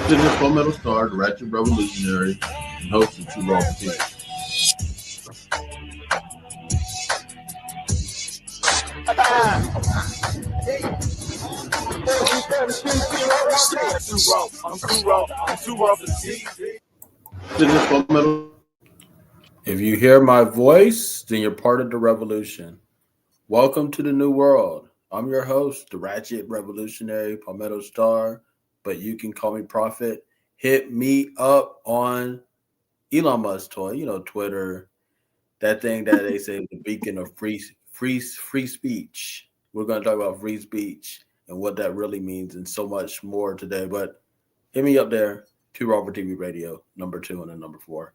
This is Palmetto Star, the Ratchet Revolutionary, and host of Two Raw Potatoes. This is Palmetto. If you hear my voice, then you're part of the revolution. Welcome to the new world. I'm your host, the Ratchet Revolutionary, Palmetto Star, but you can call me Prophet. Hit me up on Elon Musk toy, Twitter, that thing that they say is the beacon of free speech. We're going to talk about free speech and what that really means and so much more today. But hit me up there, Two Robert TV Radio, number 2 and then number 4.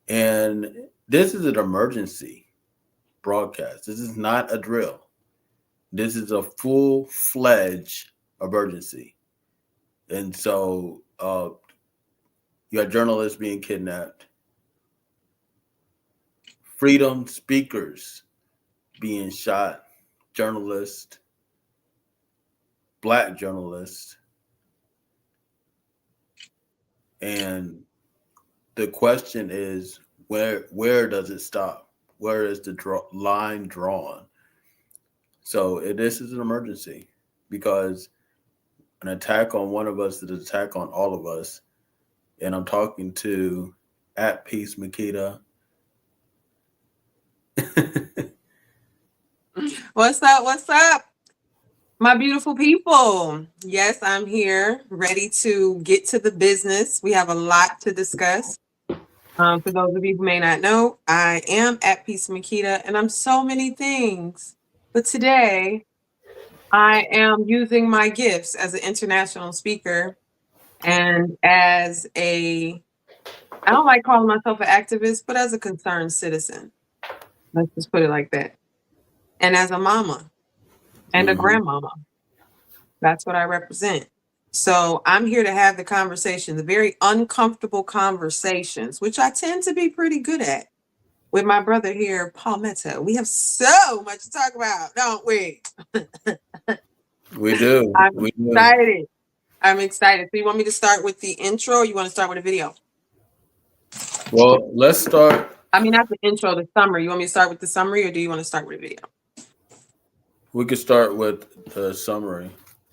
And this is an emergency broadcast. This is not a drill. This is a full-fledged emergency. And so you got journalists being kidnapped, freedom speakers being shot, journalists, black journalists. And the question is, where does it stop? Where is the line drawn? So this is an emergency because an attack on one of us is an attack on all of us. And I'm talking to at Peace Makita. What's up? What's up? My beautiful people. Yes, I'm here, ready to get to the business. We have a lot to discuss. For those of you who may not know, I am at Peace Makita, and I'm so many things. But today, I am using my gifts as an international speaker and as I don't like calling myself an activist, but as a concerned citizen. Let's just put it like that. And as a mama and a grandmama. That's what I represent. So I'm here to have the conversation, the very uncomfortable conversations, which I tend to be pretty good at with my brother here, Palmetto. We have so much to talk about, don't we? We do. Excited. I'm excited. So you want me to start with the intro or you want to start with a video? Well, let's start. I mean, not the intro, the summary. You want me to start with the summary or do you want to start with a video? We could start with the summary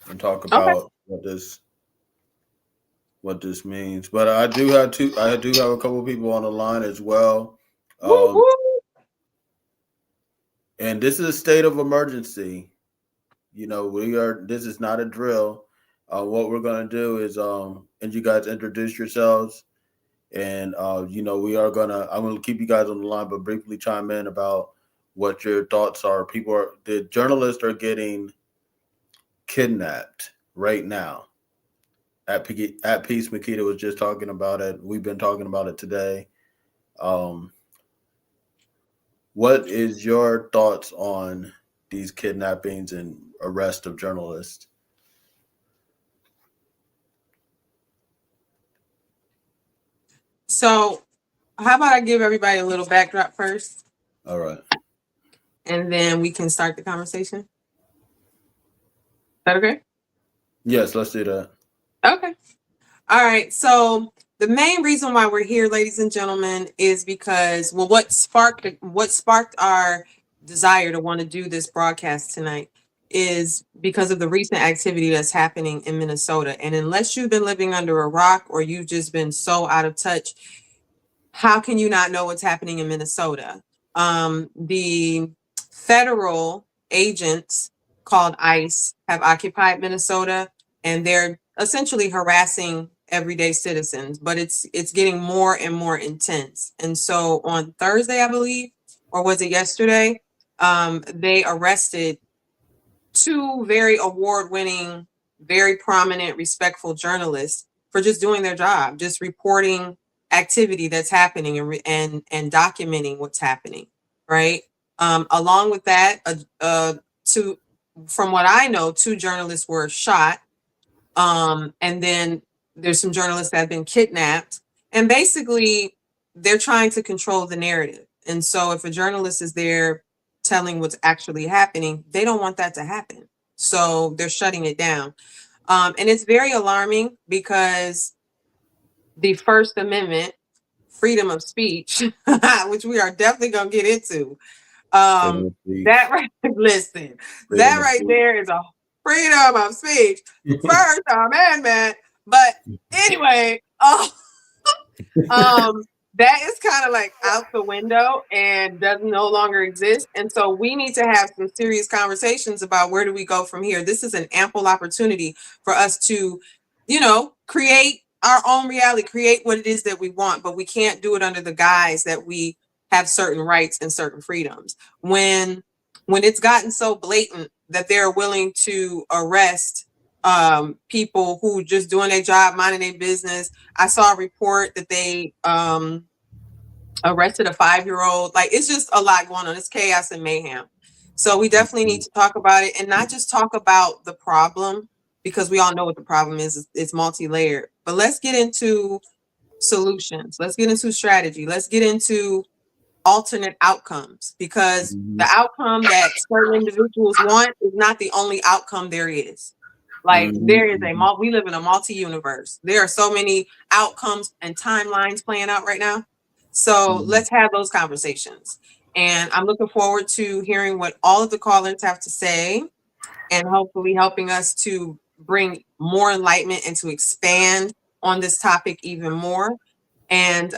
and talk about what this means. But I do have a couple of people on the line as well. And this is a state of emergency. This is not a drill. What we're going to do is and you guys introduce yourselves. And I'm going to keep you guys on the line, but briefly chime in about what your thoughts are. The journalists are getting kidnapped right now. At Peace Makita was just talking about it. We've been talking about it today. What is your thoughts on these kidnappings and arrest of journalists? So how about I give everybody a little backdrop first? All right. And then we can start the conversation. Is that okay? Yes, let's do that. Okay. All right. So the main reason why we're here, ladies and gentlemen, is because, what sparked our desire to want to do this broadcast tonight is because of the recent activity that's happening in Minnesota. And unless you've been living under a rock or you've just been so out of touch, how can you not know what's happening in Minnesota? The federal agents called ICE have occupied Minnesota, and they're essentially harassing everyday citizens, but it's getting more and more intense. And so on Thursday, I believe, or was it yesterday, they arrested 2 very award-winning, very prominent, respectful journalists for just doing their job, just reporting activity that's happening and documenting what's happening, right? Along with that, from what I know, 2 journalists were shot. And then there's some journalists that have been kidnapped. And basically, they're trying to control the narrative. And so if a journalist is there telling what's actually happening, they don't want that to happen. So they're shutting it down. And it's very alarming because the First Amendment, freedom of speech, which we are definitely going to get into, that right, listen, that right there is a freedom of speech, First Amendment. But anyway, that is kind of like out the window and does no longer exist. And so we need to have some serious conversations about where do we go from here. This is an ample opportunity for us to, create our own reality, create what it is that we want, but we can't do it under the guise that we have certain rights and certain freedoms. When it's gotten so blatant that they're willing to arrest people who just doing their job, minding their business. I saw a report that they arrested a 5-year-old. Like, it's just a lot going on. It's chaos and mayhem. So we definitely need to talk about it, and not just talk about the problem, because we all know what the problem is. It's multi-layered. But let's get into solutions. Let's get into strategy. Let's get into alternate outcomes, because the outcome that certain individuals want is not the only outcome there is. Like, there is we live in a multi-universe. There are so many outcomes and timelines playing out right now. So let's have those conversations. And I'm looking forward to hearing what all of the callers have to say, and hopefully helping us to bring more enlightenment and to expand on this topic even more. And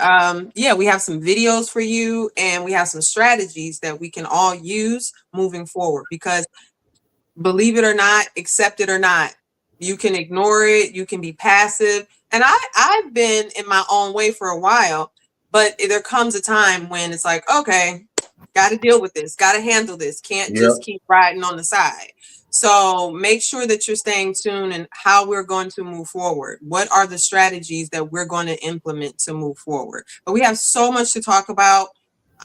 we have some videos for you, and we have some strategies that we can all use moving forward, because believe it or not, accept it or not, you can ignore it, you can be passive. And I've been in my own way for a while, but there comes a time when it's like, okay, got to deal with this, got to handle this, can't just keep riding on the side. So make sure that you're staying tuned and how we're going to move forward. What are the strategies that we're going to implement to move forward? But we have so much to talk about.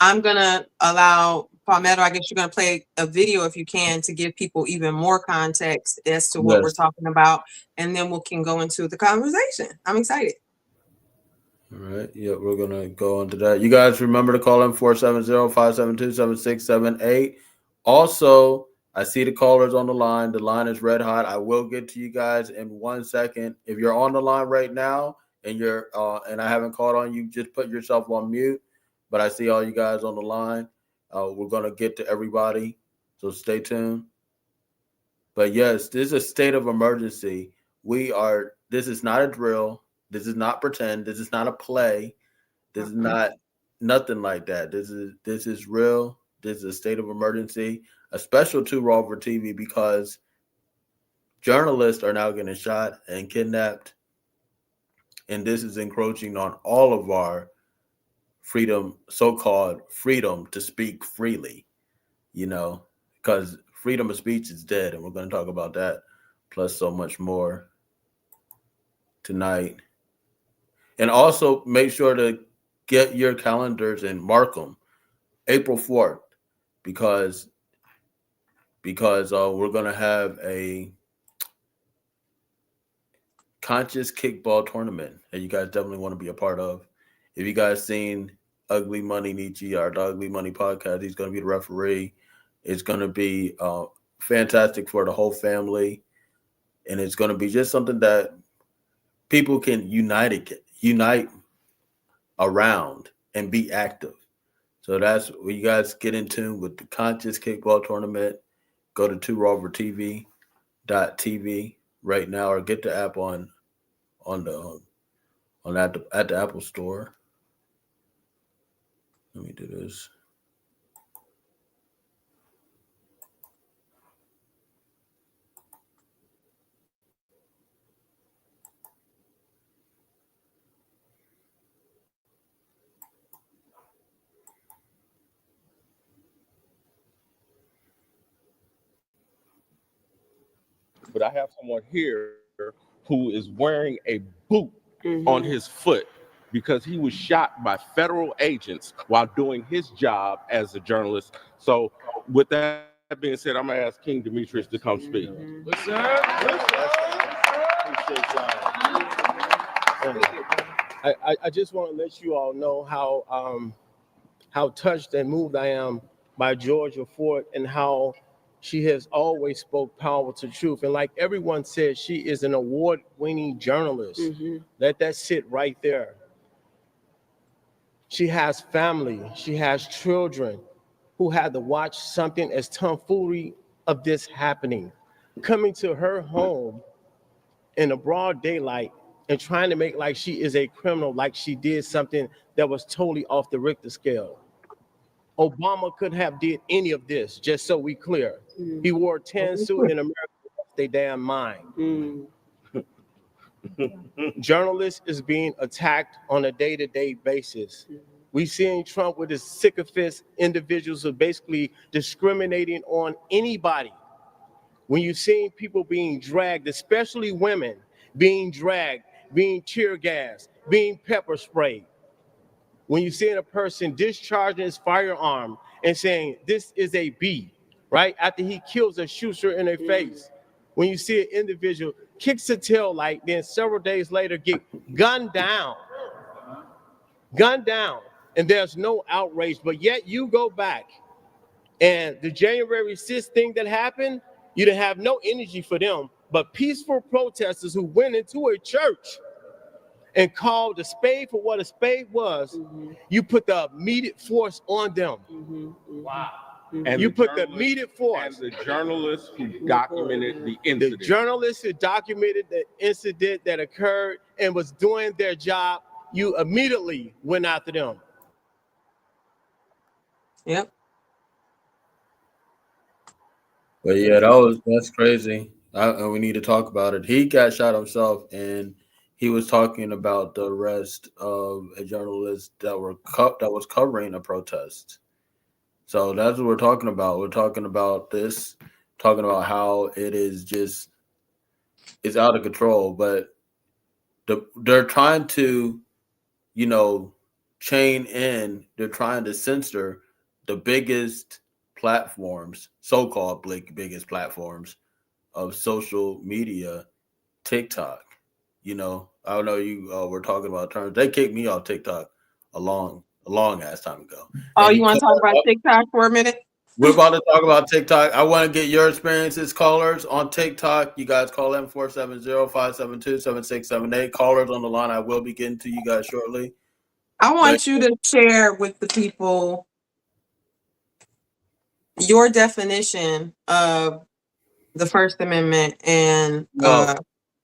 I'm going to allow Palmetto, I guess you're going to play a video if you can, to give people even more context as to what we're talking about. And then we can go into the conversation. I'm excited. All right. Yeah, we're going to go into that. You guys remember to call in 470-572-7678. Also, I see the callers on the line. The line is red hot. I will get to you guys in 1 second. If you're on the line right now and you're and I haven't called on you, just put yourself on mute. But I see all you guys on the line. We're going to get to everybody, so stay tuned. But yes, this is a state of emergency. This is not a drill. This is not pretend. This is not a play. This is not nothing like that. This is real. This is a state of emergency, a special 2 Raw for TV, because journalists are now getting shot and kidnapped. And this is encroaching on all of our freedom, so-called freedom to speak freely, because freedom of speech is dead. And we're going to talk about that, plus so much more tonight. And also make sure to get your calendars and mark them April 4th, because we're going to have a conscious kickball tournament that you guys definitely want to be a part of. If you guys seen Ugly Money Nietzsche, our Ugly Money podcast, he's going to be the referee. It's going to be fantastic for the whole family. And it's going to be just something that people can unite around and be active. So that's where you guys get in tune with the Conscious Kickball Tournament. Go to 2RoverTV.tv right now, or get the app at the Apple Store. Let me do this. But I have someone here who is wearing a boot on his foot because he was shot by federal agents while doing his job as a journalist. So with that being said, I'm going to ask King Demetrius to come speak. What's up? I just want to let you all know how touched and moved I am by Georgia Ford, and how She has always spoke power to truth. And like everyone said, she is an award-winning journalist. Let that sit right there. She has family. She has children who had to watch something as tomfoolery of this happening, coming to her home in the broad daylight and trying to make like she is a criminal, like she did something that was totally off the Richter scale. Obama could have did any of this, just so we clear. He wore a tan suit in America, lost their damn mind. Journalists is being attacked on a day-to-day basis. We seeing Trump with his sycophants individuals who are basically discriminating on anybody. When you're seeing people being dragged, especially women being dragged, being tear gassed, being pepper sprayed. When you're seeing a person discharging his firearm and saying, this is a B, right? After he kills her, shoots her in her face. When you see an individual kicks a tail light, then several days later get gunned down, and there's no outrage, but yet you go back and the January 6th thing that happened, you didn't have no energy for them, but peaceful protesters who went into a church and called a spade for what a spade was, you put the immediate force on them. Wow. And you put the immediate force. And the journalists who documented the incident. The journalists who documented the incident that occurred and was doing their job, you immediately went after them. Yep. But yeah, that's crazy. And we need to talk about it. He got shot himself, and he was talking about the arrest of a journalist that was covering a protest. So that's what we're talking about. We're talking about this, talking about how it's out of control. But they're trying to, chain in. They're trying to censor the biggest platforms, so-called biggest platforms of social media, TikTok. I don't know, you were talking about terms. They kicked me off TikTok a long ass time ago. Oh, you want to talk about TikTok for a minute? We're about to talk about TikTok. I want to get your experiences, callers, on TikTok. You guys call in 470-572-7678. Callers on the line. I will be getting to you guys shortly. I want you to share with the people your definition of the First Amendment and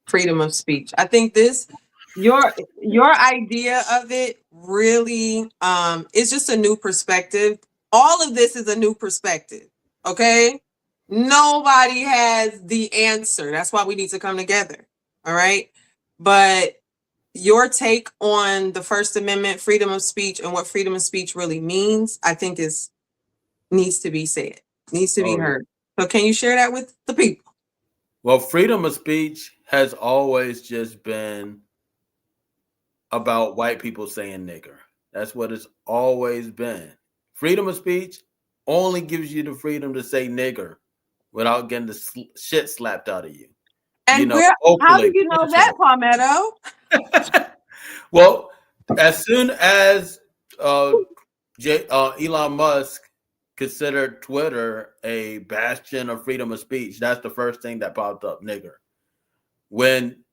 freedom of speech. I think your idea of it really is just a new perspective. All of this is a new perspective. Okay. Nobody has the answer. That's why we need to come together. All right. But your take on the First Amendment, freedom of speech, and what freedom of speech really means, I think needs to be said, needs to be heard. So can you share that with the people? Well, freedom of speech has always just been about white people saying nigger. That's what it's always been. Freedom of speech only gives you the freedom to say nigger without getting the shit slapped out of you. And how do you know that, Palmetto? Well, as soon as Elon Musk considered Twitter a bastion of freedom of speech, that's the first thing that popped up, nigger. When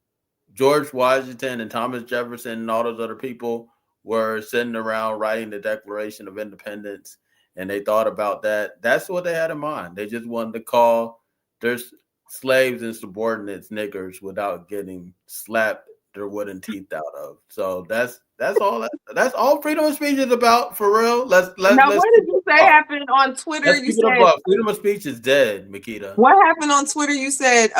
George Washington and Thomas Jefferson and all those other people were sitting around writing the Declaration of Independence, and they thought about that, that's what they had in mind. They just wanted to call their slaves and subordinates niggers without getting slapped their wooden teeth out of. So that's all freedom of speech is about, for real. Let's what did you say happened on Twitter? You said freedom of speech is dead, Makita. What happened on Twitter? You said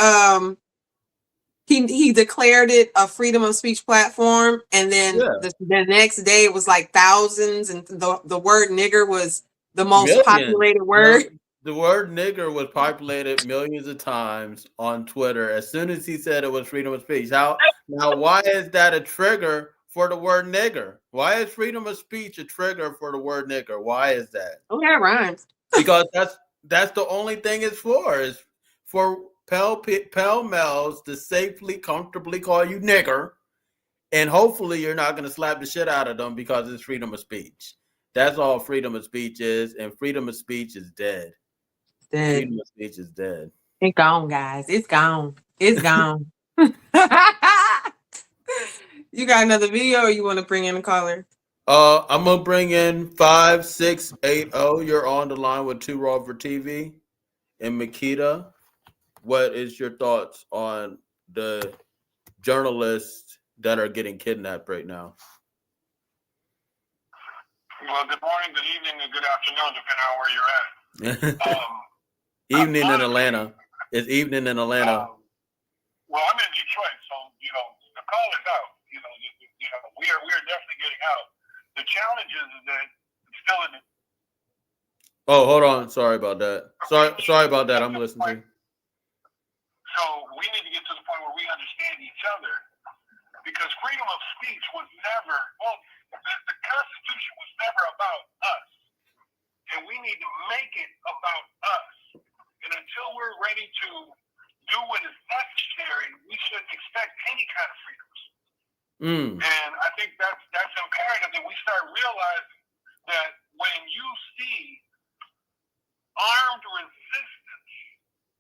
he declared it a freedom of speech platform, and then the next day it was like thousands, and the word nigger was the most populated word. No, the word nigger was populated millions of times on Twitter as soon as he said it was freedom of speech. Now, why is that a trigger for the word nigger? Why is freedom of speech a trigger for the word nigger? Why is that? Oh, that rhymes. Because that's the only thing it's for, is for pell-mells to safely, comfortably call you nigger, and hopefully you're not going to slap the shit out of them because it's freedom of speech. That's all freedom of speech is, and freedom of speech is dead. Dead. Freedom of speech is dead. It's gone, guys. It's gone. It's gone. You got another video, or you want to bring in a caller? I'm gonna bring in 5680. You're on the line with Two Raw for TV. And Makita, what is your thoughts on the journalists that are getting kidnapped right now? Well, good morning, good evening, and good afternoon, depending on where you're at. Evening in Atlanta. It's evening in Atlanta. Well, I'm in Detroit, so the call is out. We are definitely getting out. The challenge is that it's still in. Oh, hold on. Sorry about that. Sorry about that. I'm listening to you. So we need to get to the point where we understand each other, because freedom of speech was never. Well, the Constitution was never about us, and we need to make it about us. And until we're ready to do what is necessary, we shouldn't expect any kind of freedoms. And I think that's imperative that we start realizing that when you see armed resistance,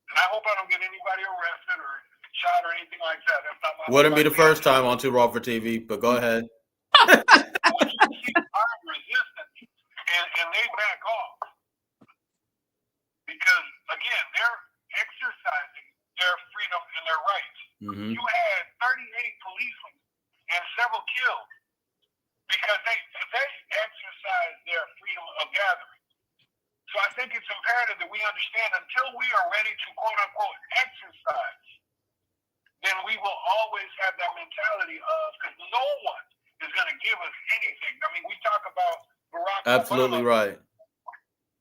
and I hope I don't get anybody arrested or shot or anything like that. That's not my. Wouldn't be the first time on Two Raw for TV, but go ahead. When you see armed resistance and they back off, because again, they're exercising their freedom and their rights. You had 38 policemen and several killed because they exercised their freedom of gathering. So I think it's imperative that we understand, until we are ready to quote unquote exercise, then we will always have that mentality of, because no one is going to give us anything. I mean, we talk about Barack Absolutely Obama. right.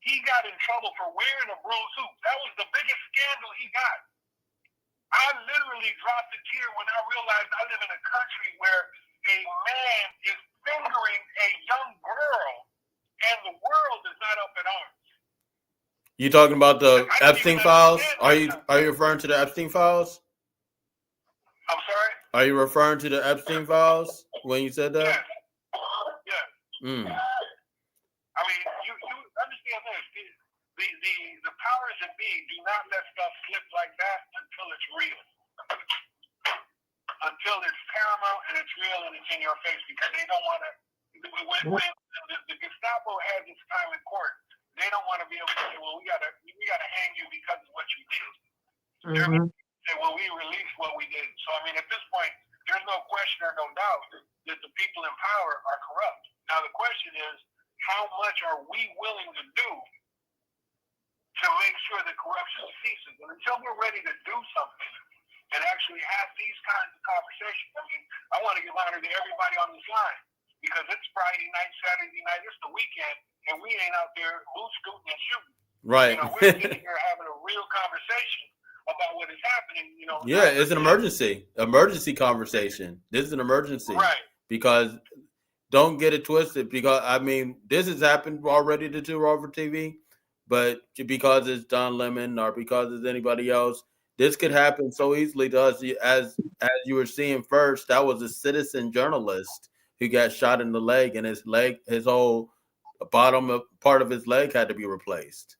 He got in trouble for wearing a blue suit. That was the biggest scandal he got. I literally dropped a tear when I realized I live in a country where a man is fingering a young girl, and the world is not up in arms. You talking about the Epstein files? Are you referring to the Epstein files? I'm sorry? Are you referring to the Epstein files when you said that? Yes. I mean, you understand this. The powers that be do not let stuff slip like that until it's real. Until it's paramount and it's real and it's in your face, because they don't want to. When the Gestapo has its time in court, they don't want to be able to say, well, we gotta hang you because of what you did. They're going to say, well, we released what we did. So I mean, at this point, there's no question or no doubt that the people in power are corrupt. Now the question is, how much are we willing to do to make sure that corruption ceases? And until we're ready to do something and actually have these kinds of conversations, I mean, I want to give honor to everybody on this line, because it's Friday night, Saturday night, it's the weekend, and we ain't out there loose scooting and shooting. Right. We're sitting here having a real conversation about what is happening. Yeah, it's an emergency conversation. This is an emergency, right? Because don't get it twisted. Because I mean, this has happened already to Two Raw for TV, but because it's Don Lemon or because it's anybody else, this could happen so easily to us. As you were seeing first, that was a citizen journalist who got shot in the leg, and his whole bottom part of his leg had to be replaced.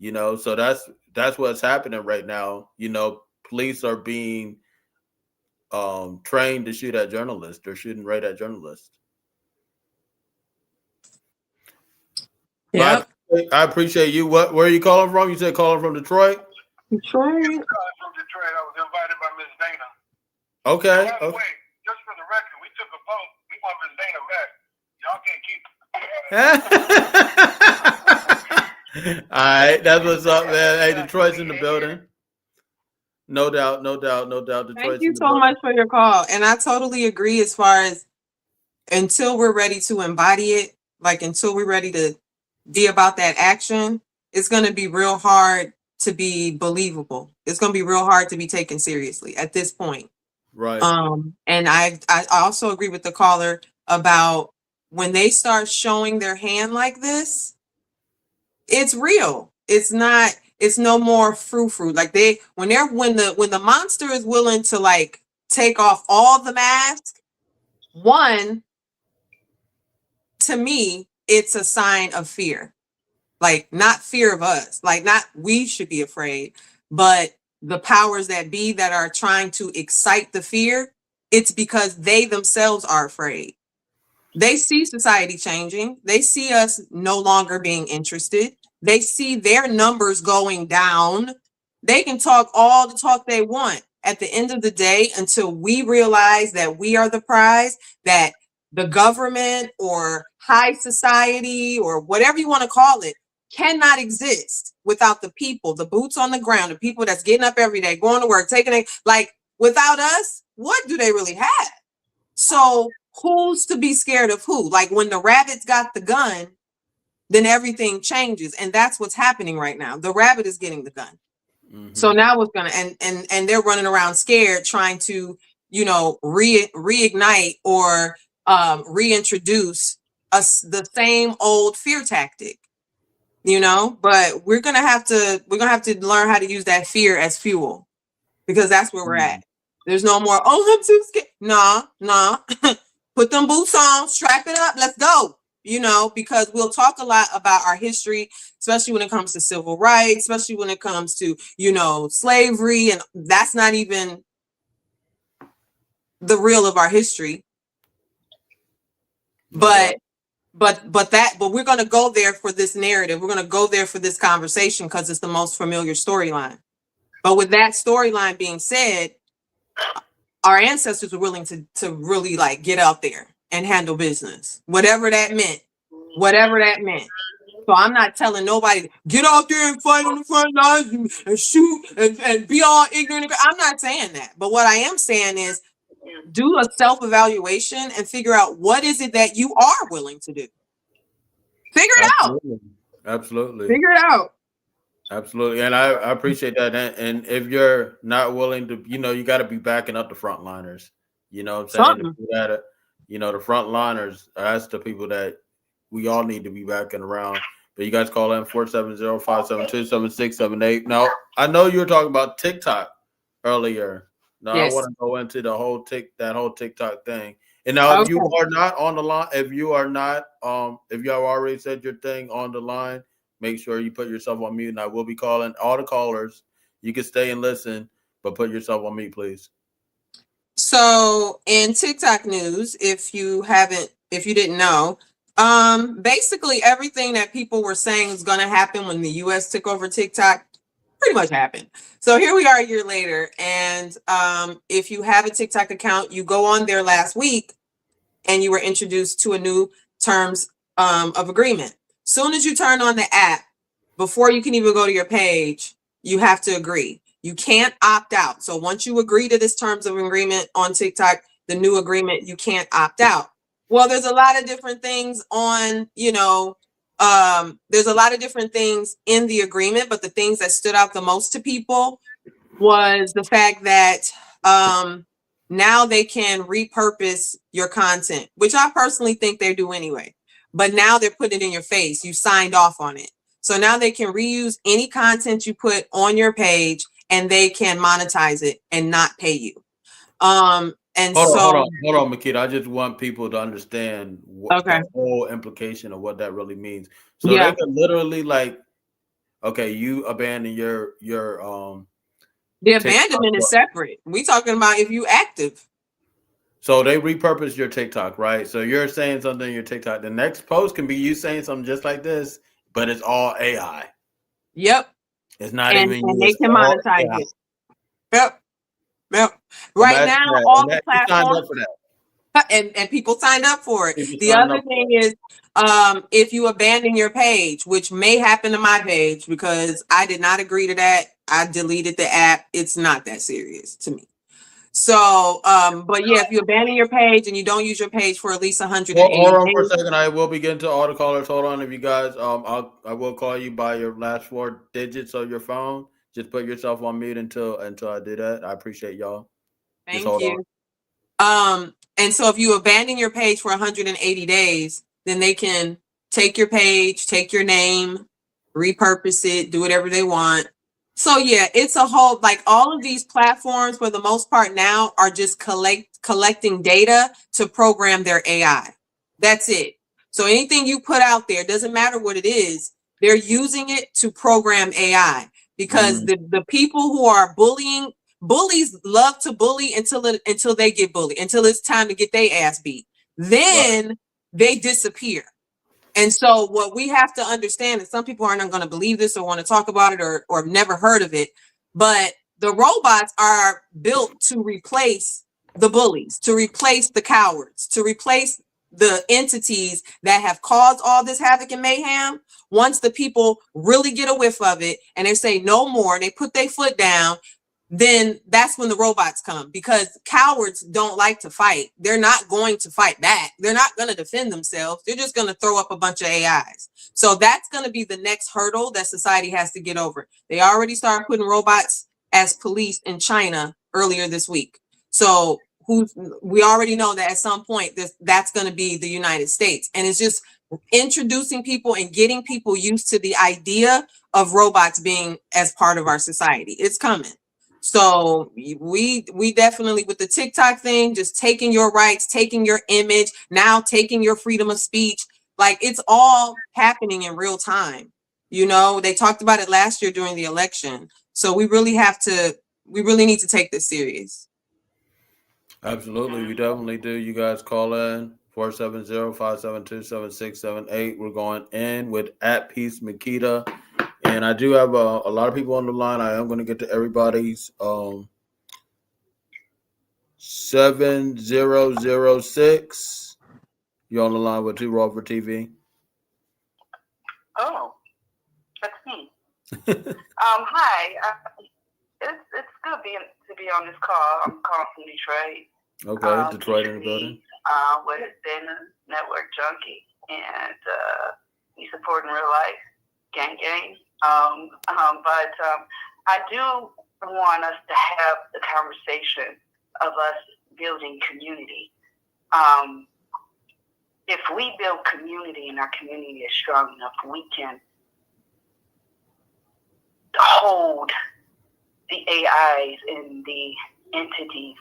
So that's what's happening right now. Police are being trained to shoot at journalists. They're shooting right at journalists. Yeah. I appreciate you. Where are you calling from? You said calling from Detroit? Detroit. I'm calling from Detroit. I was invited by Miss Dana. Okay. By the way, just for the record, we took a vote. We want Miss Dana back. Y'all can't keep All right, that's what's up, man. Hey, Detroit's in the building. No doubt. Detroit's Thank you so much for your call. And I totally agree as far as until we're ready to embody it, like until we're ready to be about that action, it's going to be real hard to be believable. It's going to be real hard to be taken seriously at this point. Right. And I also agree with the caller about when they start showing their hand like this, it's real. It's no more frou-frou. Like when the monster is willing to like take off all the masks, to me, it's a sign of fear. Like not fear of us, like not we should be afraid, but the powers that be that are trying to excite the fear, it's because they themselves are afraid. They see society changing. They see us no longer being interested. They see their numbers going down. They can talk all the talk they want. At the end of the day, until we realize that we are the prize, that the government or high society or whatever you want to call it cannot exist without the people, the boots on the ground, the people that's getting up every day, going to work, taking it. Like without us, what do they really have? So who's to be scared of who? Like when the rabbits got the gun, then everything changes. And that's what's happening right now. The rabbit is getting the gun. So now what's gonna and they're running around scared, trying to, you know, reignite or reintroduce us the same old fear tactic, you know. But we're gonna have to learn how to use that fear as fuel, because that's where we're at. There's no more, oh, I'm too scared. Nah. Put them boots on, strap it up, let's go. You know, because we'll talk a lot about our history, especially when it comes to civil rights, especially when it comes to, you know, slavery, and that's not even the real of our history. But we're going to go there for this narrative. We're going to go there for this conversation because it's the most familiar storyline. But with that storyline being said, our ancestors were willing to really like get out there and handle business, whatever that meant. So I'm not telling nobody, get out there and fight on the front lines and shoot and be all ignorant. I'm not saying that. But what I am saying is do a self-evaluation and figure out what is it that you are willing to do. Figure it out. Absolutely. Figure it out. Absolutely. And I appreciate that. And if you're not willing to, you know, you got to be backing up the frontliners. You know what I'm saying? You know, the frontliners, that's the people that we all need to be backing around. But you guys call in 470-572-7678. Now, I know you were talking about TikTok earlier. Now, yes. I want to go into the whole TikTok thing. And now, if you are not on the line, if you have already said your thing on the line, make sure you put yourself on mute. And I will be calling all the callers. You can stay and listen, but put yourself on mute, please. So in TikTok news, if you didn't know, basically everything that people were saying is going to happen when the US took over TikTok pretty much happened. So here we are a year later. And if you have a TikTok account, you go on there last week and you were introduced to a new terms of agreement. Soon as you turn on the app, before you can even go to your page, you have to agree. You can't opt out. So once you agree to this terms of agreement on TikTok, the new agreement, you can't opt out. Well, there's a lot of different things on, you know, there's a lot of different things in the agreement, but the things that stood out the most to people was the fact that now they can repurpose your content, which I personally think they do anyway. But now they're putting it in your face. You signed off on it. So now they can reuse any content you put on your page and they can monetize it and not pay you. And hold on, Makita. I just want people to understand the whole implication of what that really means. So they can literally you abandon your the abandonment is separate. We talking about if you active. So they repurpose your TikTok, right? So you're saying something in your TikTok. The next post can be you saying something just like this, but it's all AI. Yep. It's not even you. And they can monetize it. Yep. Right now, all the platforms and people signed up for it. The other thing is, if you abandon your page, which may happen to my page because I did not agree to that, I deleted the app. It's not that serious to me. So, but yeah, if you abandon your page and you don't use your page for at least 180 days. Hold on for a second. I will begin to all the callers. Hold on, if you guys, I will call you by your last 4 digits of your phone. Just put yourself on mute until I do that. I appreciate y'all. Thank you. And so if you abandon your page for 180 days, then they can take your page, take your name, repurpose it, do whatever they want. So yeah, it's a whole, like all of these platforms for the most part now are just collecting data to program their AI. That's it. So anything you put out there, doesn't matter what it is, They're using it to program AI because the people who are bullies love to bully until they get bullied, until it's time to get their ass beat. Then they disappear. And so what we have to understand, and some people aren't going to believe this or want to talk about it or have never heard of it, but the robots are built to replace the bullies, to replace the cowards, to replace the entities that have caused all this havoc and mayhem. Once the people really get a whiff of it and they say no more, they put their foot down, then that's when the robots come, because cowards don't like to fight. They're not going to fight back. They're not going to defend themselves. They're just going to throw up a bunch of AIs. So that's going to be the next hurdle that society has to get over. They already started putting robots as police in China earlier this week. So we already know that at some point that's going to be the United States. And it's just introducing people and getting people used to the idea of robots being as part of our society. It's coming. So we definitely, with the TikTok thing, just taking your rights, taking your image, now taking your freedom of speech, like it's all happening in real time. You know, they talked about it last year during the election. So we really need to take this serious. Absolutely, we definitely do. You guys call in 470-572-7678. We're going in with @Peace Makita. And I do have a lot of people on the line. I am going to get to everybody's 7006. You're on the line with Too Raw for TV. Oh, that's me. Hi. It's good to be on this call. I'm calling from Detroit. Okay, Detroit in the building. With been a network junkie, and we support in real life, gang. But I do want us to have the conversation of us building community. If we build community and our community is strong enough, we can hold the AIs and the entities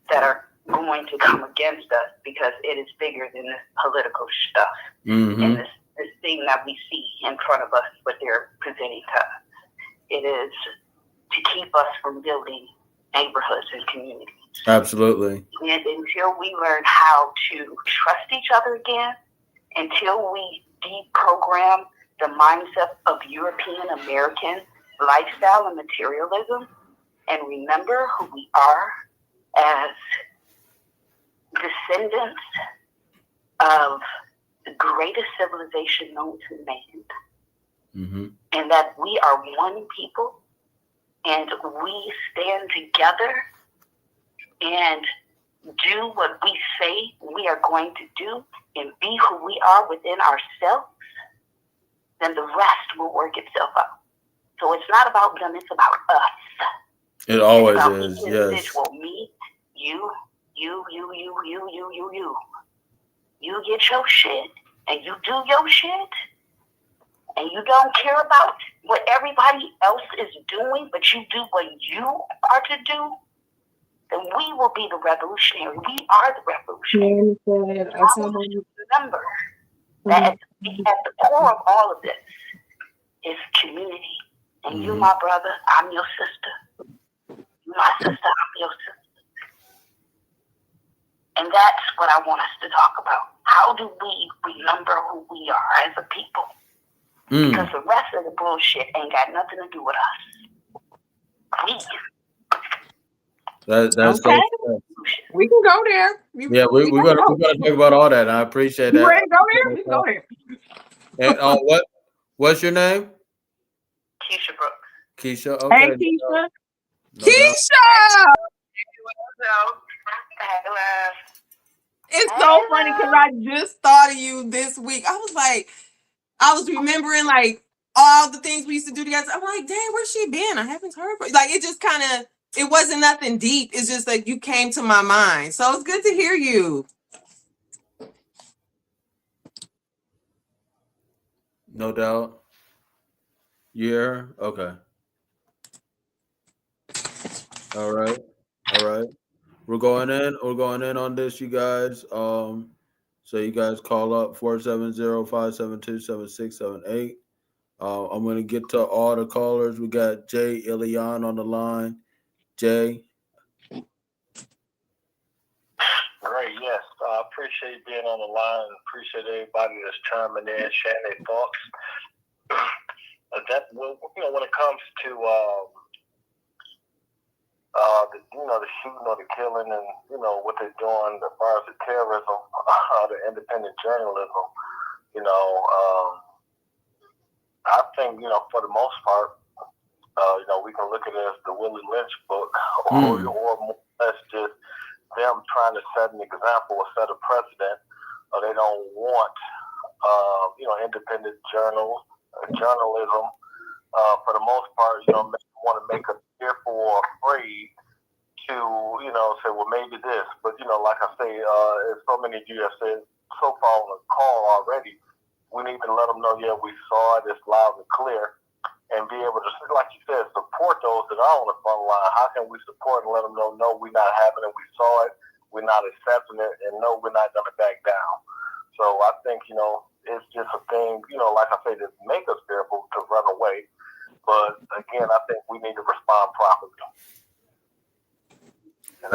that are going to come against us, because it is bigger than this political stuff and this thing that we see in front of us, what they're presenting to us. It is to keep us from building neighborhoods and communities. Absolutely. And until we learn how to trust each other again, until we deprogram the mindset of European American lifestyle and materialism, and remember who we are as descendants of the greatest civilization known to man, and that we are one people, and we stand together and do what we say we are going to do and be who we are within ourselves, then the rest will work itself out. So it's not about them, it's about us. It always is, yes. Me, you. You get your shit, and you do your shit, and you don't care about what everybody else is doing, but you do what you are to do, then we will be the revolutionary. We are the revolutionary. Remember that at the core of all of this is community. And you, my brother, I'm your sister. You, my sister, I'm your sister. And that's what I want us to talk about. How do we remember who we are as a people? Because the rest of the bullshit ain't got nothing to do with us. That's okay. So we can go there. We're gonna talk about all that. I appreciate that. You ready to go there? We can go there. And what's your name? Keisha Brooks. Keisha. Okay. Hey, Keisha. Keisha. It's so funny because I just thought of you this week. I was remembering like all the things we used to do together. I'm like, dang, where's she been? I haven't heard from her. Like, it just kind of, it wasn't nothing deep. It's just like you came to my mind. So it's good to hear you. No doubt. Yeah. Okay. All right. We're going in on this, you guys. So you guys call up 470-572-7678. I'm going to get to all the callers. We got Jay Ilion on the line. Jay. Great, yes. I appreciate being on the line and appreciate everybody that's chiming in, sharing their thoughts. When it comes to the shooting or the killing and what they're doing as far as the terrorism, the independent journalism, I think for the most part, we can look at it as the Willie Lynch book, or more or less just them trying to set an example or set a precedent. They don't want independent journalism. For the most part, want to make us fearful or afraid to, say, well, maybe this. But, like I say, as so many of you have said so far on the call already, we need to let them know, yeah, we saw it, it's loud and clear, and be able to, like you said, support those that are on the front line. How can we support and let them know, no, we're not having it, we saw it, we're not accepting it, and no, we're not going to back down. So I think, it's just a thing, like I say, that make us fearful to run away. But again, I think we need to respond properly. And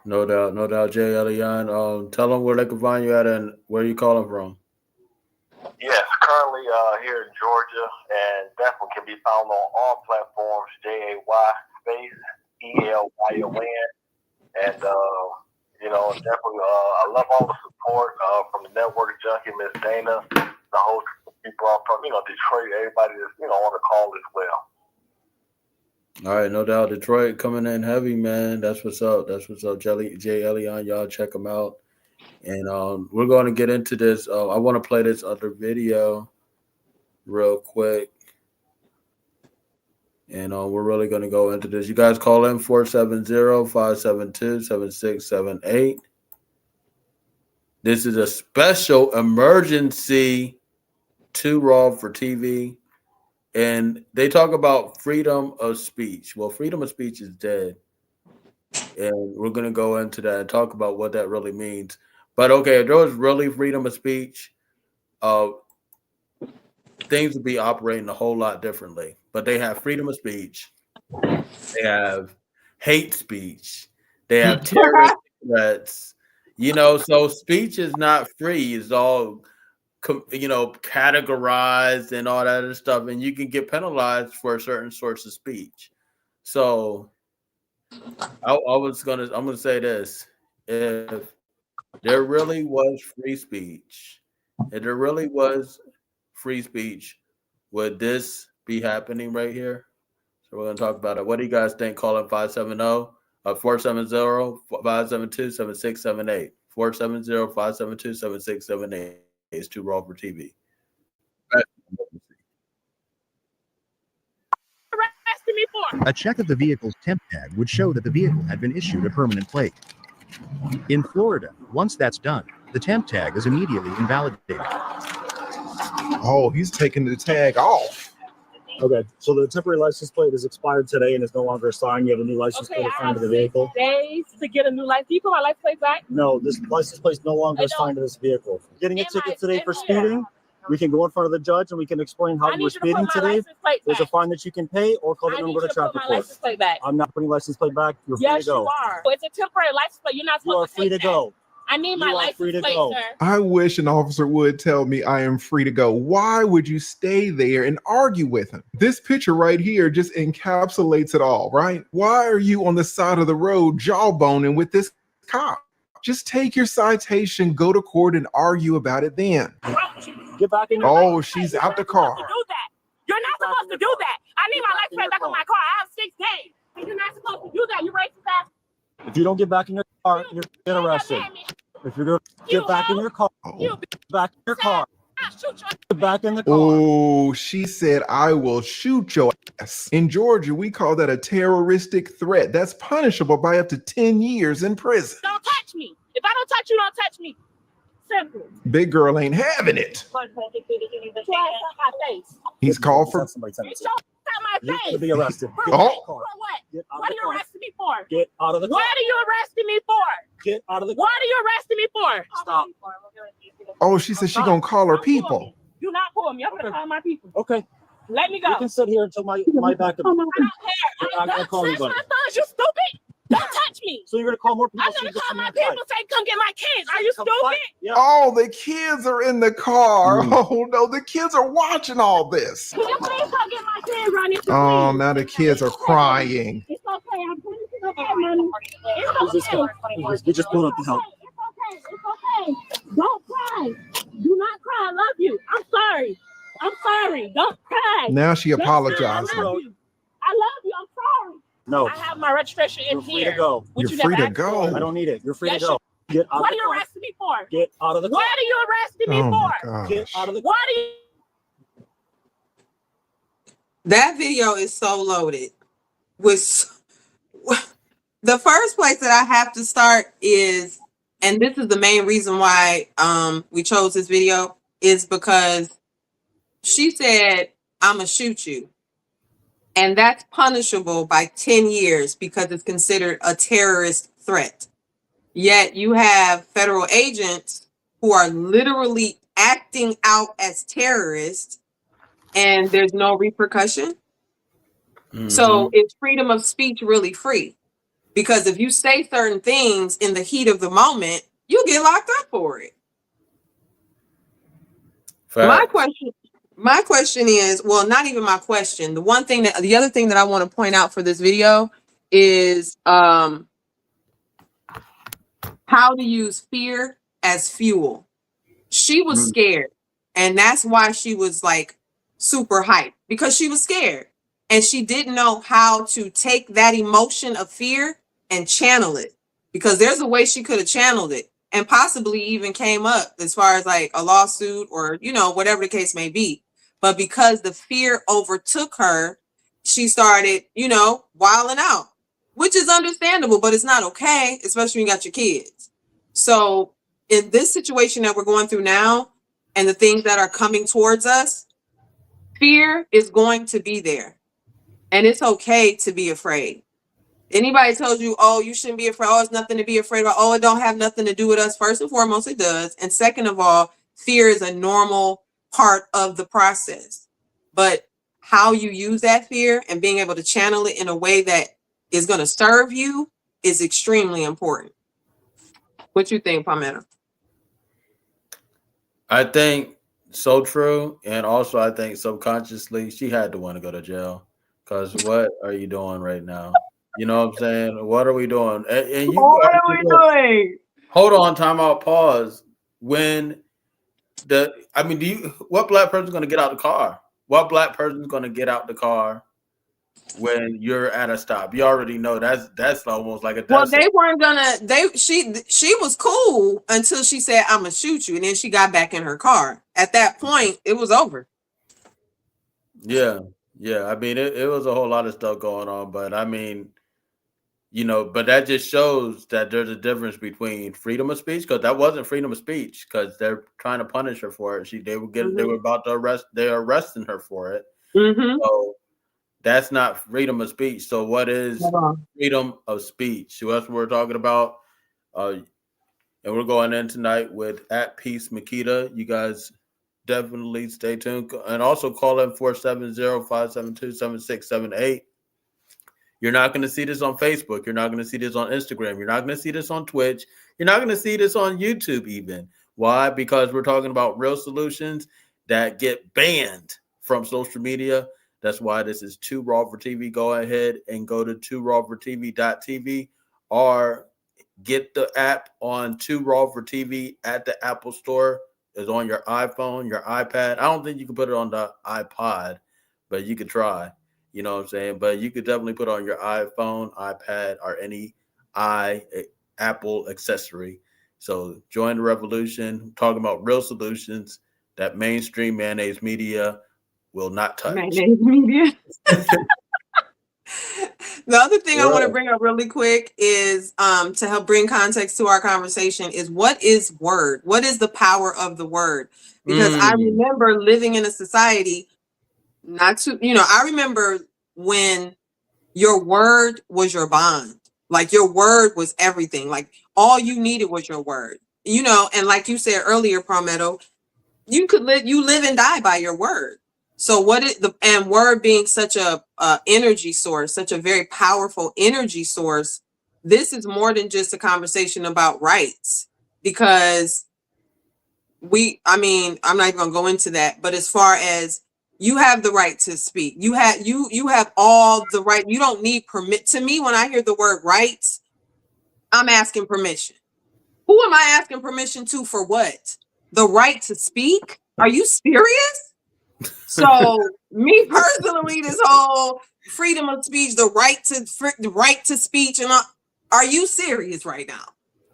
No doubt, Jay Elian. Tell them where they can find you at and where you calling from. Yes, currently here in Georgia, and definitely can be found on all platforms, JAY space ELYON, and definitely I love all the support from the network junkie, Miss Dana, the whole people from Detroit, everybody that's on the call as well. All right, no doubt. Detroit coming in heavy, man. That's what's up. Jay Elian, y'all check him out. And we're going to get into this. I want to play this other video real quick. And we're really going to go into this. You guys call in 470-572-7678. This is a special emergency 2 Raw for TV. And they talk about freedom of speech. Well, freedom of speech is dead. And we're going to go into that and talk about what that really means. But, okay, if there was really freedom of speech, things would be operating a whole lot differently. But they have freedom of speech. They have hate speech. They have terrorist threats. So speech is not free. It's all categorized and all that other stuff, and you can get penalized for a certain source of speech. So I'm gonna say this: if there really was free speech, would this be happening right here? So we're gonna talk about it. What do you guys think? Call in 470-572-7678. 470-572-7678. It's 2 Raw for TV. A check of the vehicle's temp tag would show that the vehicle had been issued a permanent plate. In Florida, once that's done, the temp tag is immediately invalidated. Oh, he's taking the tag off. Okay, so the temporary license plate is expired today and is no longer assigned. You have a new license plate assigned to the vehicle. Days to get a new license. Do you put my license plate back? No, this license plate is no longer assigned to this vehicle. Getting a ticket today for speeding. We can go in front of the judge and we can explain how you were speeding today. There's a fine that you can pay or call the number to traffic court. I'm not putting license plate back. You're free to go. Yes, you are. It's a temporary license plate. You're not supposed to take that. You are free to go. I need my license plate, sir. I wish an officer would tell me I am free to go. Why would you stay there and argue with him? This picture right here just encapsulates it all, right? Why are you on the side of the road jawboning with this cop? Just take your citation, go to court, and argue about it then. Get back in your Oh, she's out the car. Do that. You're not supposed to do that. I need my license plate back on my car. I have 6 days. You're not supposed to do that. You racist ass. If you don't get back in your car, you're get arrested. If you're going to get back in your car, back in your car. Get back in the car. Oh, she said, I will shoot your ass. In Georgia, we call that a terroristic threat. That's punishable by up to 10 years in prison. Don't touch me. If I don't touch you, don't touch me. Simple. Big girl ain't having it. He's called for. You could be arrested. For what? What are you arresting me for? Get out of the car. What are you arresting me for? Get out of the car. What are you arresting me for? Stop. Oh, she said she gonna call her people. Do not pull me. I'm gonna call my people. Okay. Let me go. You can sit here until my back up. I don't care. You're not gonna call Touch my anybody. sons, you stupid. Don't touch me. So you're gonna call more people. I'm so you gonna can call come my inside. people. Say, come get my kids. Are you Come stupid? fight. Yeah. Oh, the kids are in the car. Oh no, the kids are watching all this. Can you please come get my kids right now? Oh, Please. now the kids are crying. It's okay. I'm putting it okay, money. Who's this guy? We just pulled up to help. It's okay. It's okay. Don't cry. Do not cry. I love you. I'm sorry. I'm sorry. Don't cry. Now she Don't cry. apologized. I love you. I love you. I'm sorry. No. I have my registration in You're free here. to go. What You're you free never to asked go. for. I don't need it. You're free Yes, to go. Get out What of are the you car. arresting me for? Get out of the car. What are you arresting me Oh my for? Get gosh. out of the car. What are you? That video is so loaded. With the first place that I have to start is, and this is the main reason why we chose this video, is because she said, "I'ma shoot you." And that's punishable by 10 years because it's considered a terrorist threat. Yet you have federal agents who are literally acting out as terrorists and there's no repercussion. So is freedom of speech really free? Because if you say certain things in the heat of the moment, you get locked up for it. My question is, well, not even my question. The other thing that I want to point out for this video is how to use fear as fuel. She was scared, and that's why she was like super hyped, because she was scared and she didn't know how to take that emotion of fear and channel it, because there's a way she could have channeled it and possibly even came up as far as like a lawsuit or, you know, whatever the case may be. But because the fear overtook her, she started, you know, wilding out, which is understandable, but it's not okay, especially when you got your kids. So in this situation that we're going through now and the things that are coming towards us, fear is going to be there. And it's okay to be afraid. Anybody tells you, oh, you shouldn't be afraid. Oh, it's nothing to be afraid of. Oh, it don't have nothing to do with us. First and foremost, it does. And second of all, fear is a normal part of the process. But how you use that fear and being able to channel it in a way that is going to serve you is extremely important. What you think, Palmetto? I think so true. And also, I think subconsciously she had to want to go to jail. Because what are you doing right now? You know what I'm saying? What are we doing? And you, what are we doing? Hold on, time out, pause. When what black person is going to get out the car? What black person is going to get out the car when you're at a stop? You already know that's almost like a Well, they weren't gonna. She was cool until she said, "I'm gonna shoot you," and then she got back in her car. At that point, it was over. Yeah. I mean, it was a whole lot of stuff going on, but I mean, you know, but that just shows that there's a difference between freedom of speech, because that wasn't freedom of speech, because they're trying to punish her for it. They were about to arrest. They're arresting her for it. So that's not freedom of speech. So what is freedom of speech? So that's what we're talking about. And we're going in tonight with at Peace Makita. You guys definitely stay tuned, and also call in 470-572-7678. You're not going to see this on Facebook. You're not going to see this on Instagram. You're not going to see this on Twitch. You're not going to see this on YouTube even. Why? Because we're talking about real solutions that get banned from social media. That's why this is Too Raw for TV. Go ahead and go to toorawfortv.tv or get the app on Too Raw for TV at the Apple Store. Is on your iPhone, your iPad. I don't think you can put it on the iPod, but you could try. You know what I'm saying? But you could definitely put it on your iPhone, iPad, or any Apple accessory. So join the revolution. Talking about real solutions that mainstream mayonnaise media will not touch. Mayonnaise media. The other thing I want to bring up really quick is to help bring context to our conversation is, what is word? What is the power of the word? Because I remember living in a society I remember when your word was your bond. Like your word was everything. Like all you needed was your word. You know, and like you said earlier, Palmetto, you live and die by your word. So and word being such a energy source, such a very powerful energy source, this is more than just a conversation about rights, because I'm not even gonna go into that, but as far as you have the right to speak, you have all the right. You don't need permit. To me, when I hear the word rights, I'm asking permission. Who am I asking permission to for what? The right to speak? Are you serious? So me personally, this whole freedom of speech, the right to speech, and all, are you serious right now?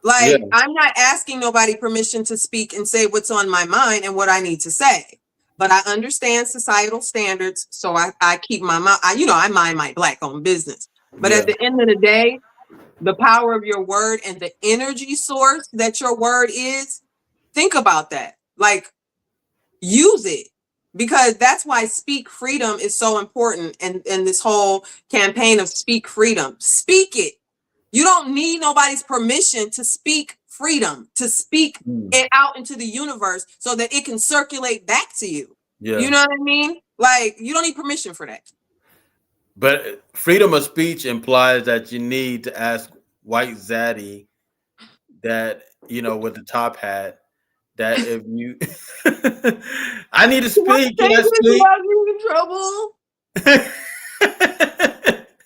Like, yeah. I'm not asking nobody permission to speak and say what's on my mind and what I need to say. But I understand societal standards, so I keep my mouth. I mind my Black-owned business. But at the end of the day, the power of your word and the energy source that your word is, think about that. Like, use it, because that's why Speak Freedom is so important. And this whole campaign of Speak Freedom, speak it. You don't need nobody's permission to speak freedom, to speak it out into the universe so that it can circulate back to you. Yeah. You know what I mean? Like, you don't need permission for that. But freedom of speech implies that you need to ask White Zaddy, that, with the top hat, that if you, I need to speak. Can I speak? In trouble.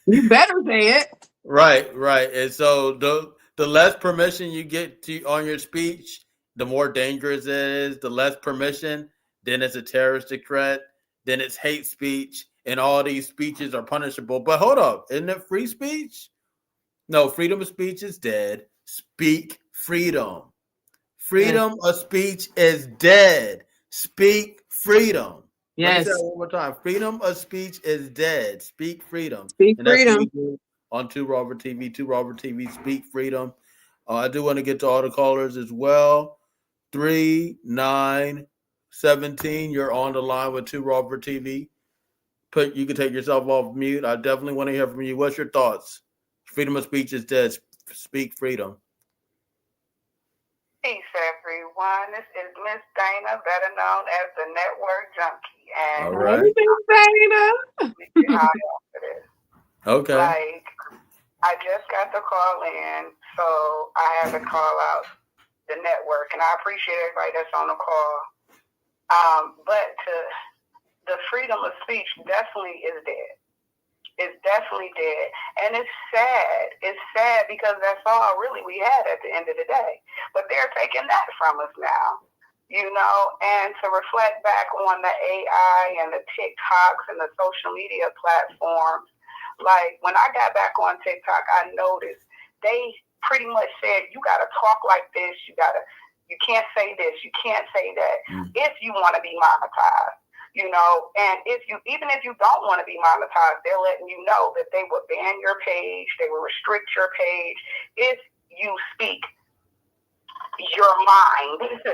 You better say it. Right. And so the less permission you get on your speech, the more dangerous it is. The less permission, then it's a terroristic threat, then it's hate speech, and all these speeches are punishable. But hold up, isn't it free speech? No, freedom of speech is dead. Speak freedom. Freedom of speech is dead. Speak freedom. Yes. Let me say that one more time. Freedom of speech is dead. Speak freedom. Speak freedom. On Two Robert TV, Speak Freedom. I do want to get to all the callers as well. 3917, you're on the line with Two Robert TV. You can take yourself off mute. I definitely want to hear from you. What's your thoughts? Freedom of speech is dead. Speak freedom. Peace, everyone. This is Miss Dana, better known as the Network Junkie. And all right, Miss Dana. Okay. Like, I just got the call in, so I had to call out the network, and I appreciate everybody that's on the call. But the freedom of speech definitely is dead. It's definitely dead. And it's sad. It's sad because that's all really we had at the end of the day. But they're taking that from us now, and to reflect back on the AI and the TikToks and the social media platforms. Like, when I got back on TikTok, I noticed they pretty much said, you got to talk like this. You can't say this. You can't say that if you want to be monetized, and even if you don't want to be monetized, they're letting you know that they will ban your page. They will restrict your page if you speak your mind.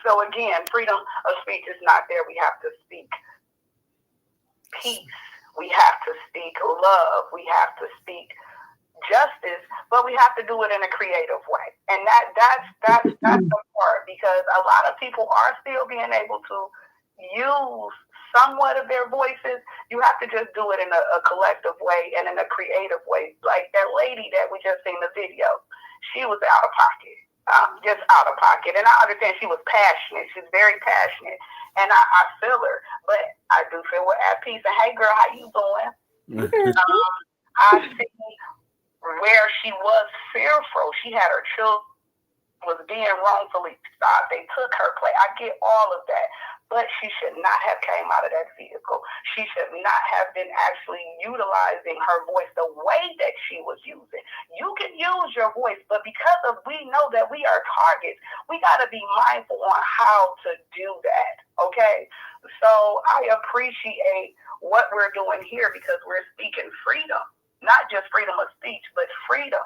So again, freedom of speech is not there. We have to speak peace. We have to speak love. We have to speak justice, but we have to do it in a creative way. And that's the part, because a lot of people are still being able to use somewhat of their voices. You have to just do it in a collective way and in a creative way. Like that lady that we just seen the video, she was out of pocket. Just out of pocket. And I understand she was passionate. She's very passionate. And I feel her. But I do feel we're at peace. And hey, girl, how you doing? I see where she was fearful. She had her children was being wrongfully stopped. They took her place. I get all of that. But she should not have came out of that vehicle. She should not have been actually utilizing her voice the way that she was using. You can use your voice, but because we know that we are targets, we got to be mindful on how to do that, okay? So I appreciate what we're doing here because we're speaking freedom, not just freedom of speech, but freedom.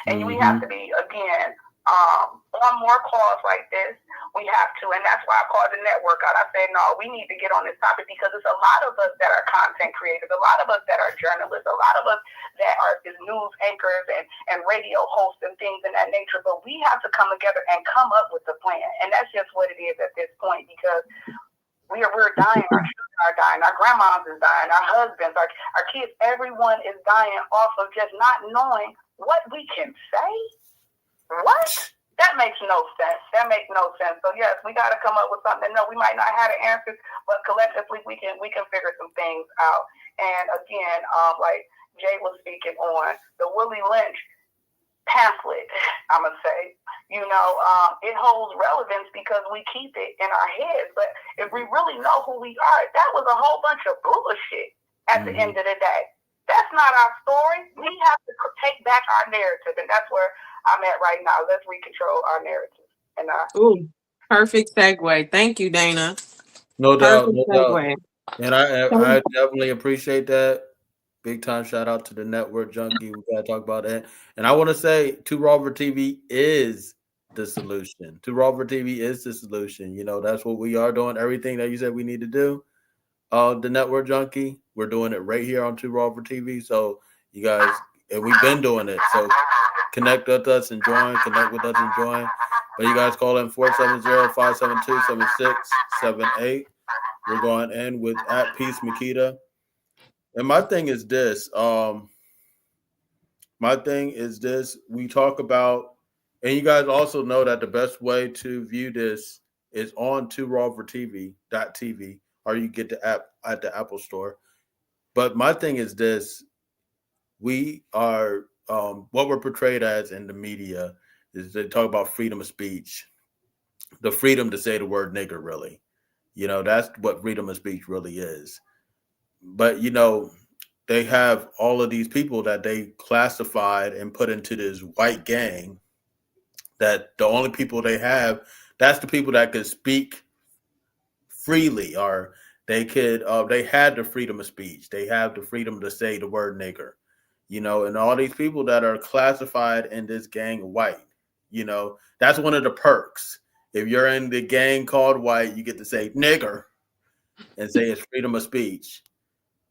And we have to be, again, on more calls like this. We have to, and that's why I called the network out. I said, no, we need to get on this topic because it's a lot of us that are content creators, a lot of us that are journalists, a lot of us that are just news anchors and radio hosts and things in that nature. But we have to come together and come up with a plan. And that's just what it is at this point, because we're dying. Our children are dying. Our grandmas is dying. Our husbands, our kids, everyone is dying off of just not knowing what we can say. What? That makes no sense. That makes no sense. So yes, we got to come up with something. No, we might not have the answers, but collectively we can figure some things out. And again, like Jay was speaking on the Willie Lynch pamphlet, I'm gonna say, it holds relevance because we keep it in our heads. But if we really know who we are, that was a whole bunch of bullshit at the end of the day. That's not our story. We have to take back our narrative, and that's where I'm at right now. Let's recontrol our narrative. And Ooh, perfect segue. Thank you, Dana. No doubt, Perfect no doubt. segue. And I definitely appreciate that. Big time shout out to the Network Junkie. We gotta talk about that. And I want to say, Too Raw for TV is the solution. Too Raw for TV is the solution. That's what we are doing. Everything that you said we need to do. The Network Junkie, we're doing it right here on Too Raw for TV. So you guys, and we've been doing it. So connect with us and join. Connect with us and join. But you guys call in 470-572-7678. We're going in with @Peace Makita. And my thing is this. We talk about, and you guys also know that the best way to view this is on TooRawForTV.tv, or you get the app at the Apple Store. But my thing is this. We are, what we're portrayed as in the media is they talk about freedom of speech, the freedom to say the word nigger, really. That's what freedom of speech really is. But, they have all of these people that they classified and put into this white gang, that the only people they have, that's the people that could speak freely, or they had the freedom of speech. They have the freedom to say the word nigger, and all these people that are classified in this gang white, that's one of the perks. If you're in the gang called white, you get to say nigger and say it's freedom of speech.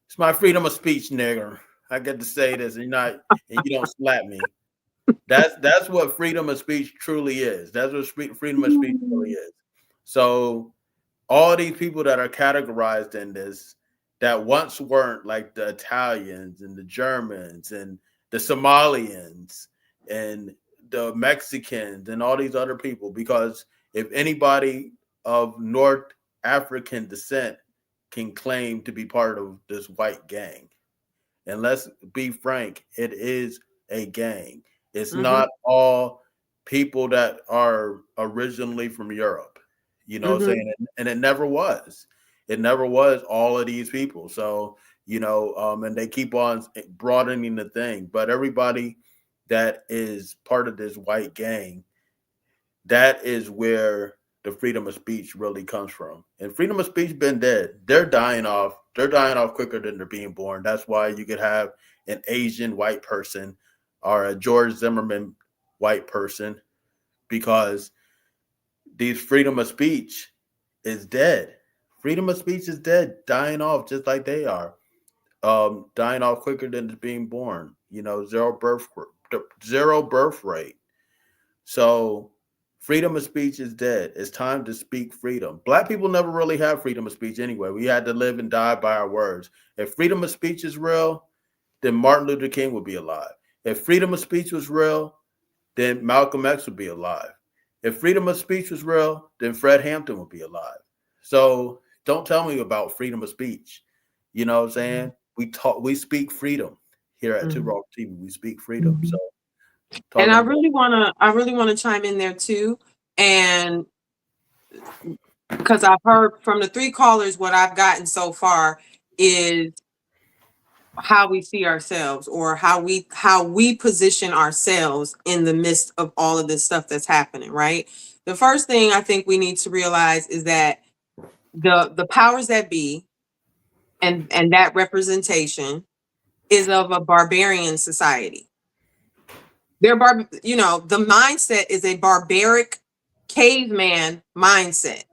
It's my freedom of speech, nigger. I get to say this, and you don't slap me. That's what freedom of speech truly is. That's what freedom of speech truly is. So all these people that are categorized in this, that once weren't, like the Italians and the Germans and the Somalians and the Mexicans and all these other people, because if anybody of North African descent can claim to be part of this white gang, and let's be frank, it is a gang. It's not all people that are originally from Europe, what I'm saying? And it never was. It never was all of these people. So, and they keep on broadening the thing. But everybody that is part of this white gang, that is where the freedom of speech really comes from. And freedom of speech been dead. They're dying off. They're dying off quicker than they're being born. That's why you could have an Asian white person or a George Zimmerman white person, because these freedom of speech is dead. Freedom of speech is dead, dying off just like they are. Dying off quicker than it's being born. Zero birth rate. So freedom of speech is dead. It's time to speak freedom. Black people never really have freedom of speech anyway. We had to live and die by our words. If freedom of speech is real, then Martin Luther King would be alive. If freedom of speech was real, then Malcolm X would be alive. If freedom of speech was real, then Fred Hampton would be alive. So don't tell me about freedom of speech. You know what I'm saying? We speak freedom here at Too Raw TV. We speak freedom. So and I really want to chime in there too. And because I've heard from the three callers, what I've gotten so far is how we see ourselves, or how we position ourselves in the midst of all of this stuff that's happening, right? The first thing I think we need to realize is that the powers that be and that representation is of a barbarian society. The mindset is a barbaric caveman mindset.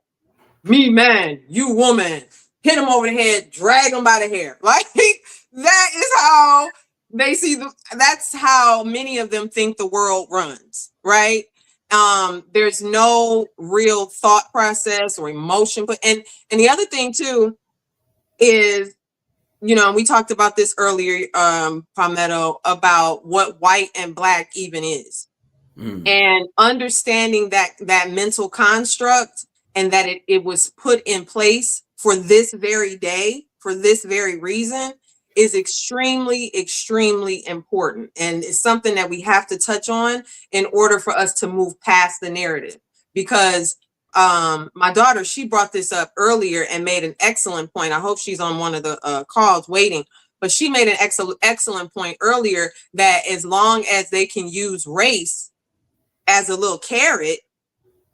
Me man, you woman, hit him over the head, drag him by the hair. Like that is how they see that's how many of them think the world runs, right? There's no real thought process or emotion. And the other thing too is, you know, we talked about this earlier, Palmetto, about what white and black even is. And understanding that mental construct, and that it was put in place for this very day, for this very reason, is extremely, extremely important. And it's something that we have to touch on in order for us to move past the narrative. Because my daughter, she brought this up earlier and made an excellent point. I hope she's on one of the calls waiting. But she made an excellent point earlier that as long as they can use race as a little carrot,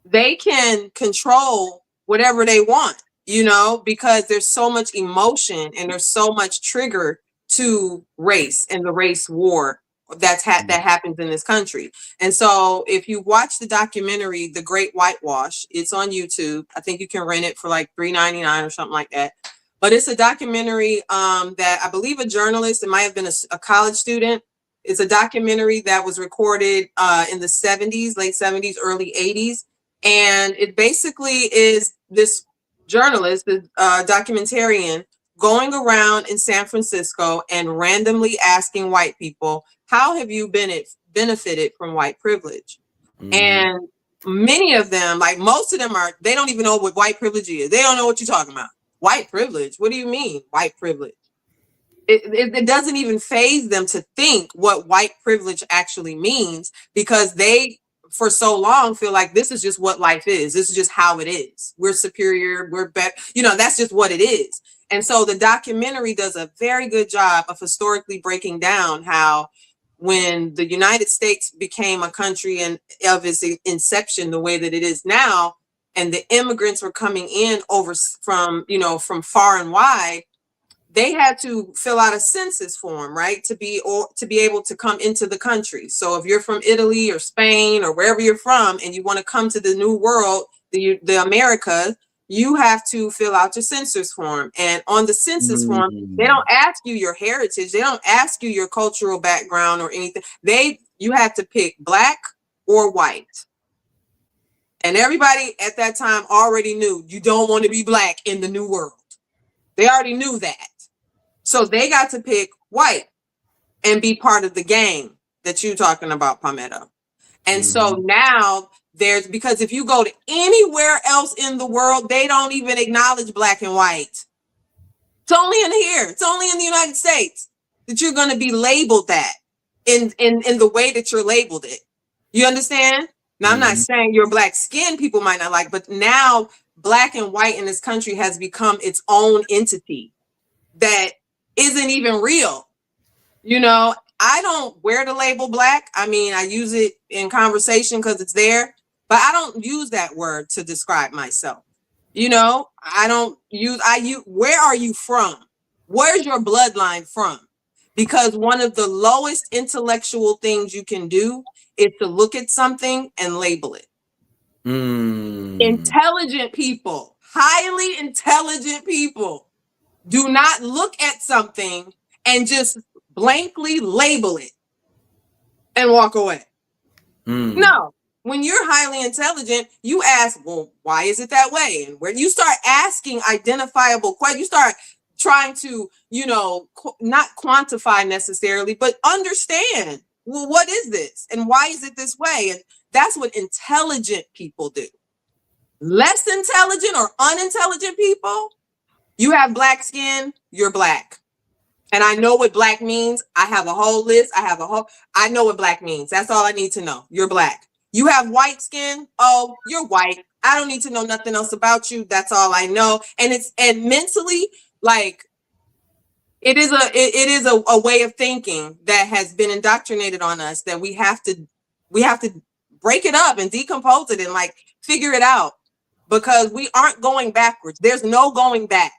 they can control whatever they want, you know, because there's so much emotion and there's so much trigger to race and the race war that happens in this country. And so if you watch the documentary, The Great Whitewash, it's on YouTube. I think you can rent it for like $3.99 or something like that. But it's a documentary that I believe a journalist, it might have been a college student. It's a documentary that was recorded in the 70s, late 70s, early 80s. And it basically is this journalist, the documentarian, going around in San Francisco and randomly asking white people, how have you benefited from white privilege? And many of them, like most of them they don't even know what white privilege is. They don't know what you're talking about. White privilege? What do you mean, white privilege? It doesn't even faze them to think what white privilege actually means, because they, for so long, feel like this is just what life is. This is just how it is. We're superior. We're better. You know, that's just what it is. And so the documentary does a very good job of historically breaking down how when the United States became a country and of its inception the way that it is now, and the immigrants were coming in from far and wide, they had to fill out a census form, right, to be able to come into the country. So if you're from Italy or Spain or wherever you're from and you want to come to the new world, the America, you have to fill out your census form. And on the census form, they don't ask you your heritage. They don't ask you your cultural background or anything. You have to pick black or white. And everybody at that time already knew you don't want to be black in the new world. They already knew that. So they got to pick white and be part of the gang that you're talking about, Palmetto. And so now because if you go to anywhere else in the world, they don't even acknowledge black and white. It's only in here. It's only in the United States that you're going to be labeled that in the way that you're labeled it. You understand? Now, I'm not saying your black skin people might not like, but now black and white in this country has become its own entity that isn't even real. You know, I don't wear the label black. I mean, I use it in conversation because it's there, but I don't use that word to describe myself. You know, I use, where are you from? Where's your bloodline from? Because one of the lowest intellectual things you can do is to look at something and label it. Intelligent people, highly intelligent people, do not look at something and just blankly label it and walk away. No, when you're highly intelligent, you ask, well, why is it that way? And where you start asking identifiable questions, you start trying to, not quantify necessarily, but understand, well, what is this? And why is it this way? And that's what intelligent people do. Less intelligent or unintelligent people, you have black skin, you're black. And I know what black means. I have a whole list. I know what black means. That's all I need to know. You're black. You have white skin. Oh, you're white. I don't need to know nothing else about you. That's all I know. And mentally, like, it is a way of thinking that has been indoctrinated on us that we have to break it up and decompose it and like figure it out, because we aren't going backwards. There's no going back.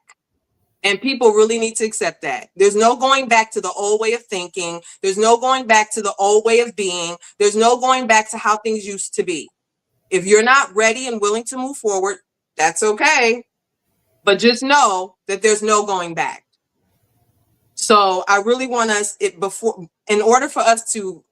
And people really need to accept that. There's no going back to the old way of thinking. There's no going back to the old way of being. There's no going back to how things used to be. If you're not ready and willing to move forward, that's okay. But just know that there's no going back. So I really want us in order for us to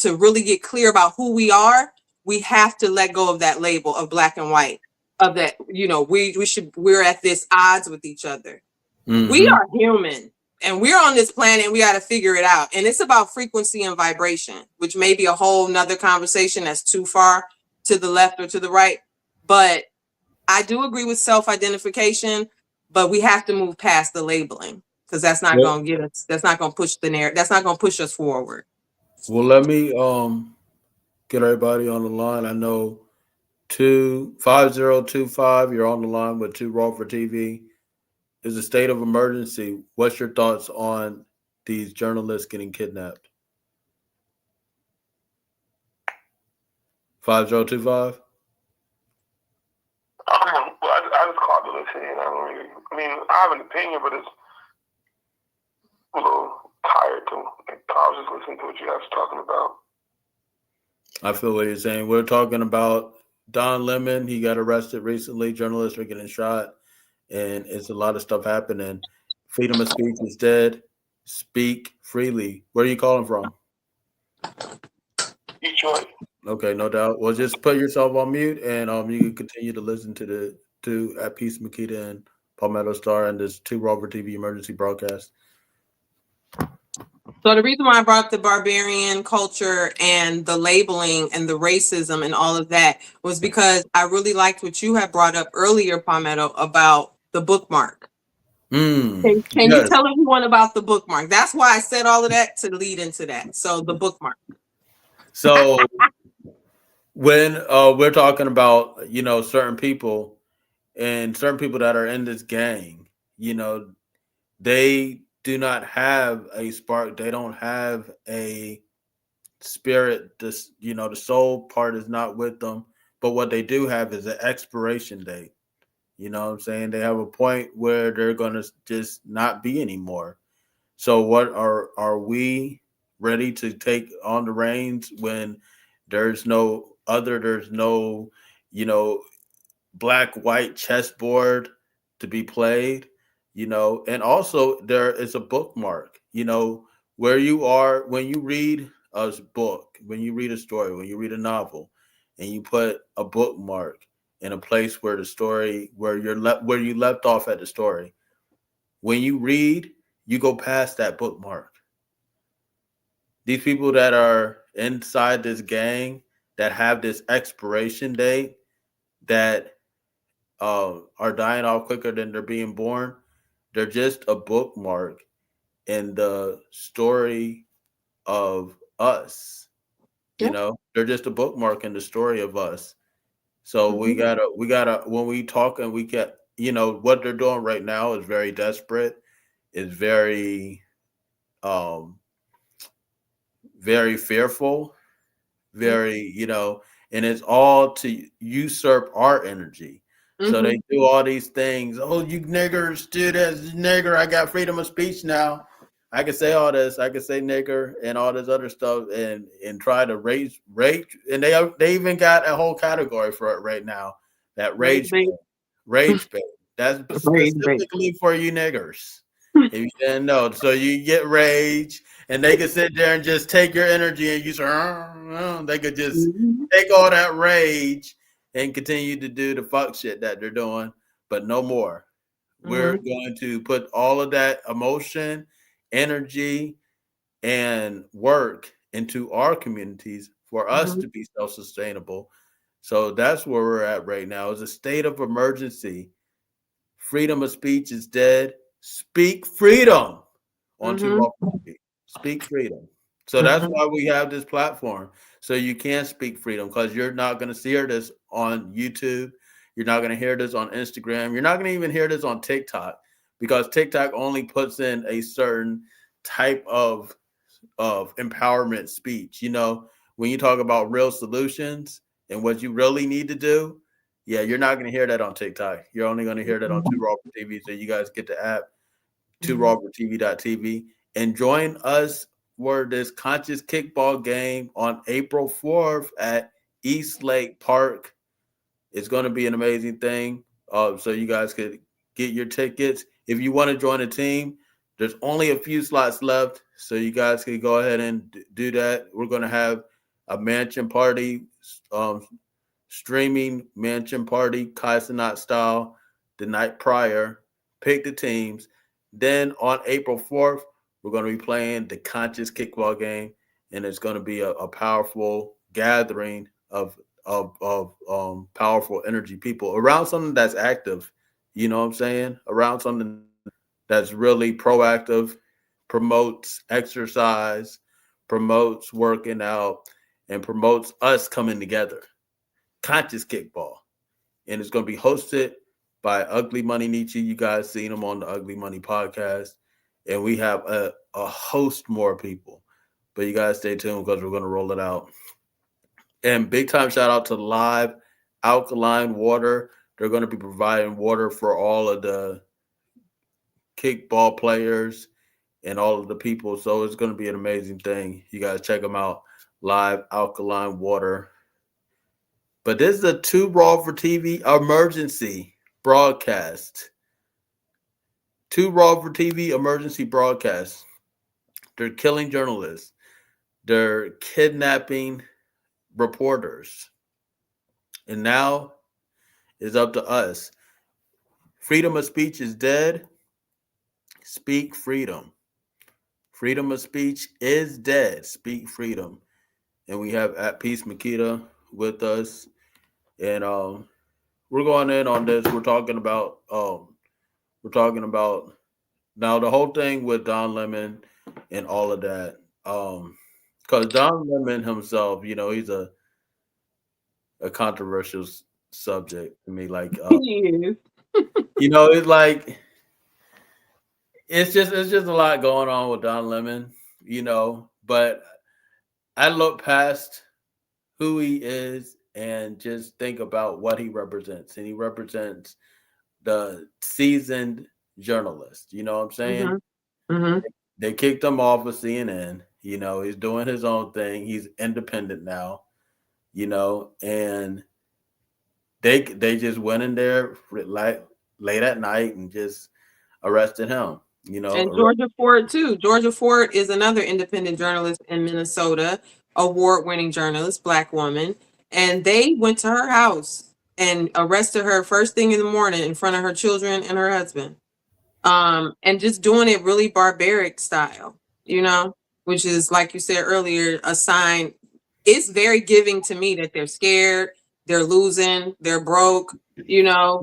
really get clear about who we are, we have to let go of that label of black and white, of that, we're at this odds with each other. Mhm. We are human and we're on this planet and we got to figure it out. And it's about frequency and vibration, which may be a whole nother conversation that's too far to the left or to the right. But I do agree with self-identification, but we have to move past the labeling, because that's not going to get us, that's not going to push the narrative, that's not going to push us forward. Well, let me get everybody on the line. I know 25025, you're on the line with 2 Raw for TV. Is a state of emergency. What's your thoughts on these journalists getting kidnapped? 5025? I just called to listen in. I have an opinion, but it's a little tired to. I was just listening to what you guys were talking about. I feel what you're saying. We're talking about Don Lemon. He got arrested recently. Journalists are getting shot, and it's a lot of stuff happening. Freedom of speech is dead. Speak freely. Where are you calling from? Detroit. Okay, no doubt. Well, just put yourself on mute, and you can continue to listen to at Peace Makita and Palmetto Star and this 2 Raw for TV emergency broadcast. So the reason why I brought the barbarian culture and the labeling and the racism and all of that was because I really liked what you had brought up earlier, Palmetto, about the bookmark. Can you tell everyone about the bookmark? That's why I said all of that to lead into that. So the bookmark. So when we're talking about, certain people and certain people that are in this gang, they do not have a spark. They don't have a spirit. The soul part is not with them. But what they do have is an expiration date. You know what I'm saying? They have a point where they're going to just not be anymore. So what are we ready to take on the reins when there's no, black, white chessboard to be played, and also there is a bookmark, where you are when you read a book, when you read a story, when you read a novel, and you put a bookmark in a place where the story, where you left off at the story. When you read, you go past that bookmark. These people that are inside this gang that have this expiration date that are dying off quicker than they're being born, they're just a bookmark in the story of us. They're just a bookmark in the story of us. So we gotta when we talk and we get, what they're doing right now is very desperate. It's very very fearful, very, and it's all to usurp our energy. So they do all these things. Oh, you niggers do this, nigger. I got freedom of speech now. I can say all this. I can say nigger and all this other stuff and try to rage. And they even got a whole category for it right now. That rage bait. That's specifically for you niggers. If you didn't know. So you get rage and they could sit there and just take your energy and you say, they could just take all that rage and continue to do the fuck shit that they're doing, but no more. We're going to put all of that emotion, energy, and work into our communities for us to be self-sustainable. So that's where we're at right now. It's a state of emergency. Freedom of speech is dead. Speak freedom on 2 Raw for TV. Speak freedom. So that's why we have this platform. So you can speak freedom, because you're not going to hear this on YouTube. You're not going to hear this on Instagram. You're not going to even hear this on TikTok, because TikTok only puts in a certain type of empowerment speech. When you talk about real solutions and what you really need to do, you're not going to hear that on TikTok. You're only going to hear that on 2 Raw for TV. So you guys get the app, 2rawfortv.tv, and join us for this conscious kickball game on April 4th at East Lake Park. It's going to be an amazing thing. So you guys could get your tickets. If you want to join a team, there's only a few slots left. So you guys can go ahead and do that. We're going to have a mansion party, streaming mansion party, Kaizenat style, the night prior. Pick the teams. Then on April 4th, we're going to be playing the Conscious Kickball game, and it's going to be a powerful gathering of powerful energy people around something that's active. You know what I'm saying? Around something that's really proactive, promotes exercise, promotes working out, and promotes us coming together. Conscious Kickball. And it's going to be hosted by Ugly Money Nietzsche. You guys seen him on the Ugly Money podcast. And we have a host more people. But you guys stay tuned because we're going to roll it out. And big time shout out to Live Alkaline Water. They're going to be providing water for all of the kickball players and all of the people. So it's going to be an amazing thing. You guys check them out. Live Alkaline Water. But this is a Too Raw for TV emergency broadcast. Too Raw for TV emergency broadcast. They're killing journalists. They're kidnapping reporters. And now it's up to us. Freedom of speech is dead. Speak freedom. Freedom of speech is dead. Speak freedom. And we have At Peace Makita with us. And we're going in on this. We're talking about now the whole thing with Don Lemon and all of that. Because Don Lemon himself, you know, he's a controversial subject to me. Like, you know, it's like it's just a lot going on with Don Lemon, you know. But I look past who he is and just think about what he represents, and he represents the seasoned journalist. You know what I'm saying? Mm-hmm. Mm-hmm. They kicked him off of CNN. You know, he's doing his own thing. He's independent now, you know, and they just went in there late at night and just arrested him, you know. And Georgia Ford, too. Georgia Ford is another independent journalist in Minnesota, award-winning journalist, Black woman. And they went to her house and arrested her first thing in the morning in front of her children and her husband. And just doing it really barbaric style, you know, which is, like you said earlier, a sign. It's very giving to me that they're scared, they're losing, they're broke, you know.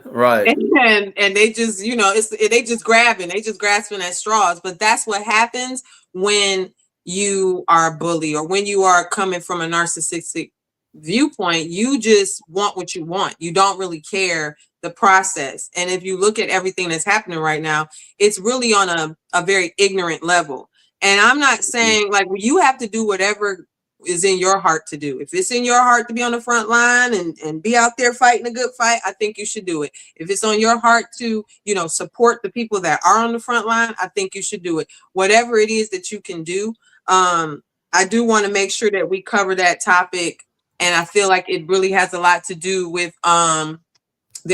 Right. And they just, you know, they just grasping at straws. But that's what happens when you are a bully or when you are coming from a narcissistic viewpoint. You just want what you want. You don't really care the process. And if you look at everything that's happening right now, it's really on a very ignorant level. And I'm not saying, like, you have to do whatever is in your heart to do. If it's in your heart to be on the front line and be out there fighting a good fight, I think you should do it. If it's on your heart to, you know, support the people that are on the front line, I think you should do it. Whatever it is that you can do. I do want to make sure that we cover that topic. And I feel like it really has a lot to do with the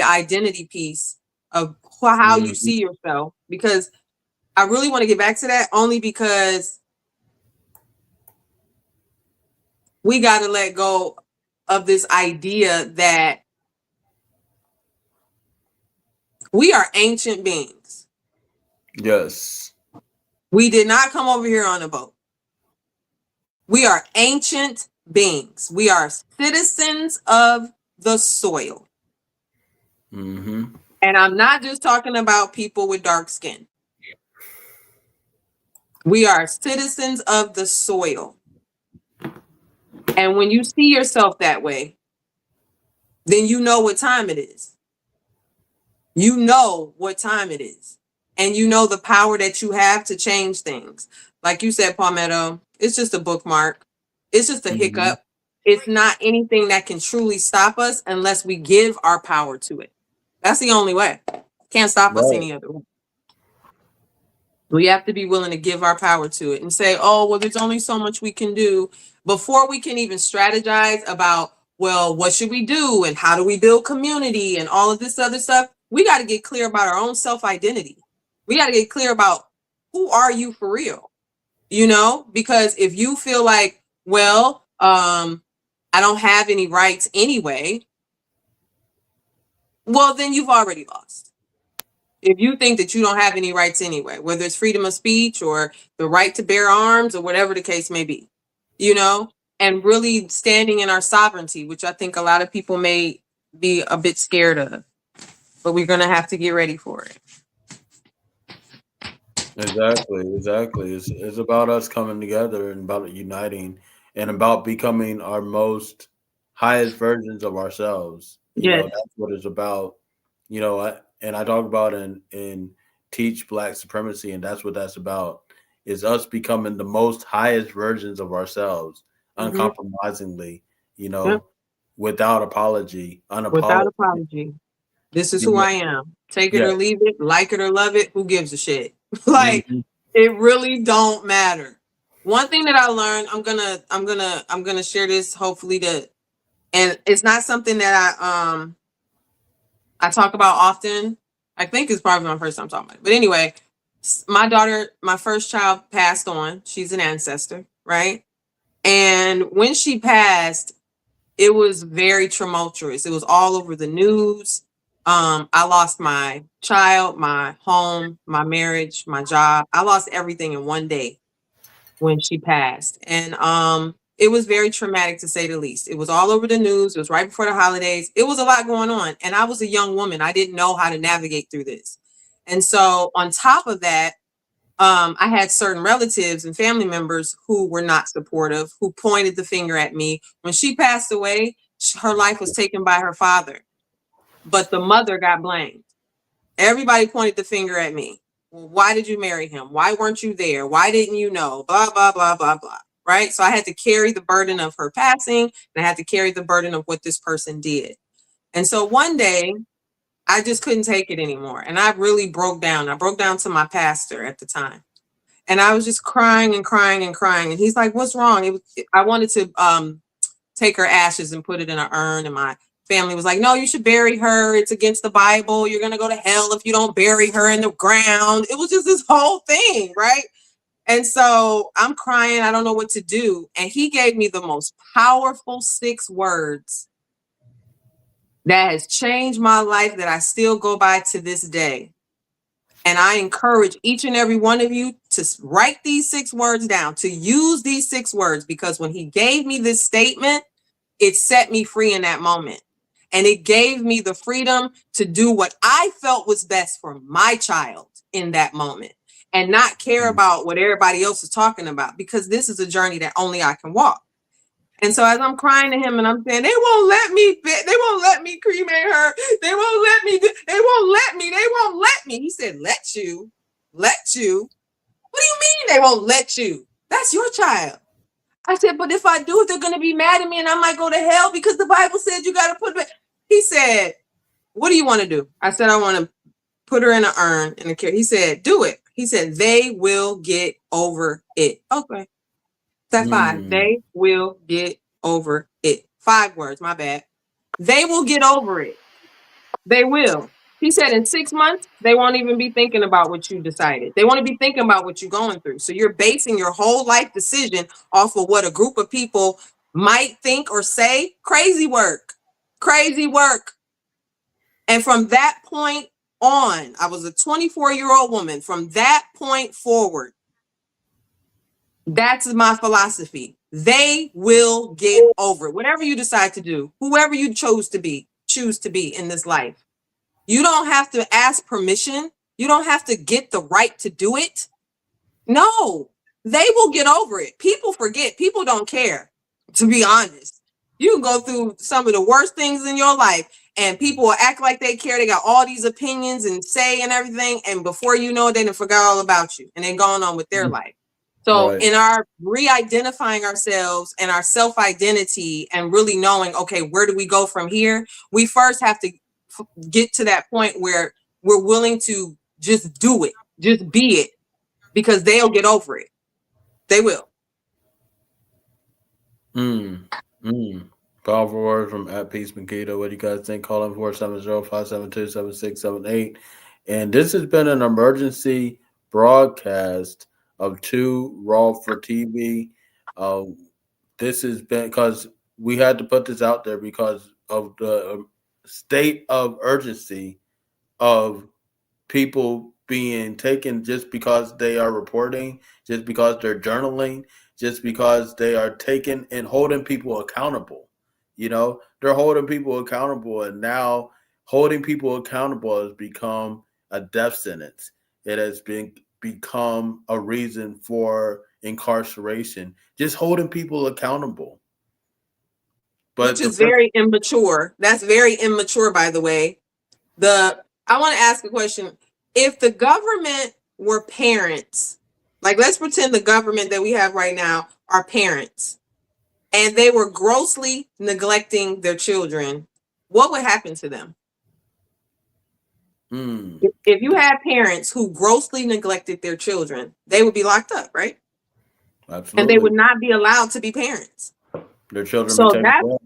identity piece of how you see yourself, because I really want to get back to that only because we got to let go of this idea that we are ancient beings. Yes. We did not come over here on a boat. We are ancient beings. We are citizens of the soil. Mm-hmm. And I'm not just talking about people with dark skin. We are citizens of the soil. And when you see yourself that way, then you know what time it is. You know what time it is. And you know the power that you have to change things. Like you said, Palmetto, it's just a bookmark. It's just a hiccup. It's not anything that can truly stop us unless we give our power to it. That's the only way. Can't stop us any other way. We have to be willing to give our power to it and say, oh, well, there's only so much we can do. before we can even strategize about, well, what should we do and how do we build community and all of this other stuff, we got to get clear about our own self-identity. We got to get clear about who are you for real, you know, because if you feel like, well, I don't have any rights anyway, well, then you've already lost. If you think that you don't have any rights anyway, whether it's freedom of speech or the right to bear arms or whatever the case may be, you know, and really standing in our sovereignty, which I think a lot of people may be a bit scared of, but we're going to have to get ready for it. Exactly. It's about us coming together and about uniting and about becoming our most highest versions of ourselves. You know, that's what it's about. You know, and I talk about and teach Black supremacy, and that's what that's about. Is us becoming the most highest versions of ourselves, uncompromisingly. You know, without apology, without apology. This is who I am. Take it or leave it, like it or love it. Who gives a shit? Like it really don't matter. One thing that I learned, I'm gonna share this hopefully and it's not something that I talk about often. I think it's probably my first time talking about it. But anyway, my daughter, my first child passed on. She's an ancestor, right? And when she passed, it was very tumultuous. It was all over the news. I lost my child, my home, my marriage, my job. I lost everything in one day when she passed. And it was very traumatic, to say the least. It was all over the news. It was right before the holidays. It was a lot going on. And I was a young woman. I didn't know how to navigate through this. And so on top of that, I had certain relatives and family members who were not supportive, who pointed the finger at me. When she passed away, her life was taken by her father, but the mother got blamed. Everybody pointed the finger at me. Well, why did you marry him? Why weren't you there? Why didn't you know? Blah, blah, blah, blah, blah. Right? So I had to carry the burden of her passing, and I had to carry the burden of what this person did. And so one day, I just couldn't take it anymore. And I really broke down. I broke down to my pastor at the time. And I was just crying and crying and crying. And he's like, what's wrong? I wanted to take her ashes and put it in an urn. And my family was like, no, you should bury her. It's against the Bible. You're going to go to hell if you don't bury her in the ground. It was just this whole thing, right? And so I'm crying. I don't know what to do. And he gave me the most powerful 6 words that has changed my life, that I still go by to this day. And I encourage each and every one of you to write these 6 words down, to use these 6 words, because when he gave me this statement, it set me free in that moment. And it gave me the freedom to do what I felt was best for my child in that moment, and not care about what everybody else is talking about, because this is a journey that only I can walk. And so as I'm crying to him and I'm saying, they won't let me cremate her. They won't let me. He said, let you. What do you mean they won't let you? That's your child. I said, but if I do it, they're going to be mad at me and I might go to hell because the Bible said you got to put it. He said, what do you want to do? I said, I want to put her in an urn in a care. He said, do it. He said, they will get over it. Okay. That's 5. They will get over it. 5 words, my bad. They will get over it. They will. He said in 6 months, they won't even be thinking about what you decided. They want to be thinking about what you're going through. So you're basing your whole life decision off of what a group of people might think or say. Crazy work. Crazy work. And from that point on, I was a 24-year-old woman. From that point forward, that's my philosophy. They will get over it. Whatever you decide to do, whoever you choose to be in this life. You don't have to ask permission. You don't have to get the right to do it. No, they will get over it. People forget. People don't care, to be honest. You can go through some of the worst things in your life and people will act like they care. They got all these opinions and say and everything. And before you know it, they done forgot all about you and they're going on with their life. So in our re-identifying ourselves and our self-identity and really knowing, okay, where do we go from here? We first have to get to that point where we're willing to just do it, just be it, because they'll get over it. They will. Powerful words from at Peace Makita. What do you guys think? Call in 470-572-7678. And this has been an emergency broadcast of 2 Raw for TV. This has been because we had to put this out there because of the state of urgency of people being taken just because they are reporting, just because they're journaling, just because they are taking and holding people accountable. You know, they're holding people accountable, and now holding people accountable has become a death sentence. It has become a reason for incarceration. Just holding people accountable. Which is very immature. That's very immature, by the way. I want to ask a question. If the government were parents, like let's pretend the government that we have right now are parents, and they were grossly neglecting their children, what would happen to them? If you had parents who grossly neglected their children, they would be locked up, right? Absolutely. And they would not be allowed to be parents. Their children So be taken away.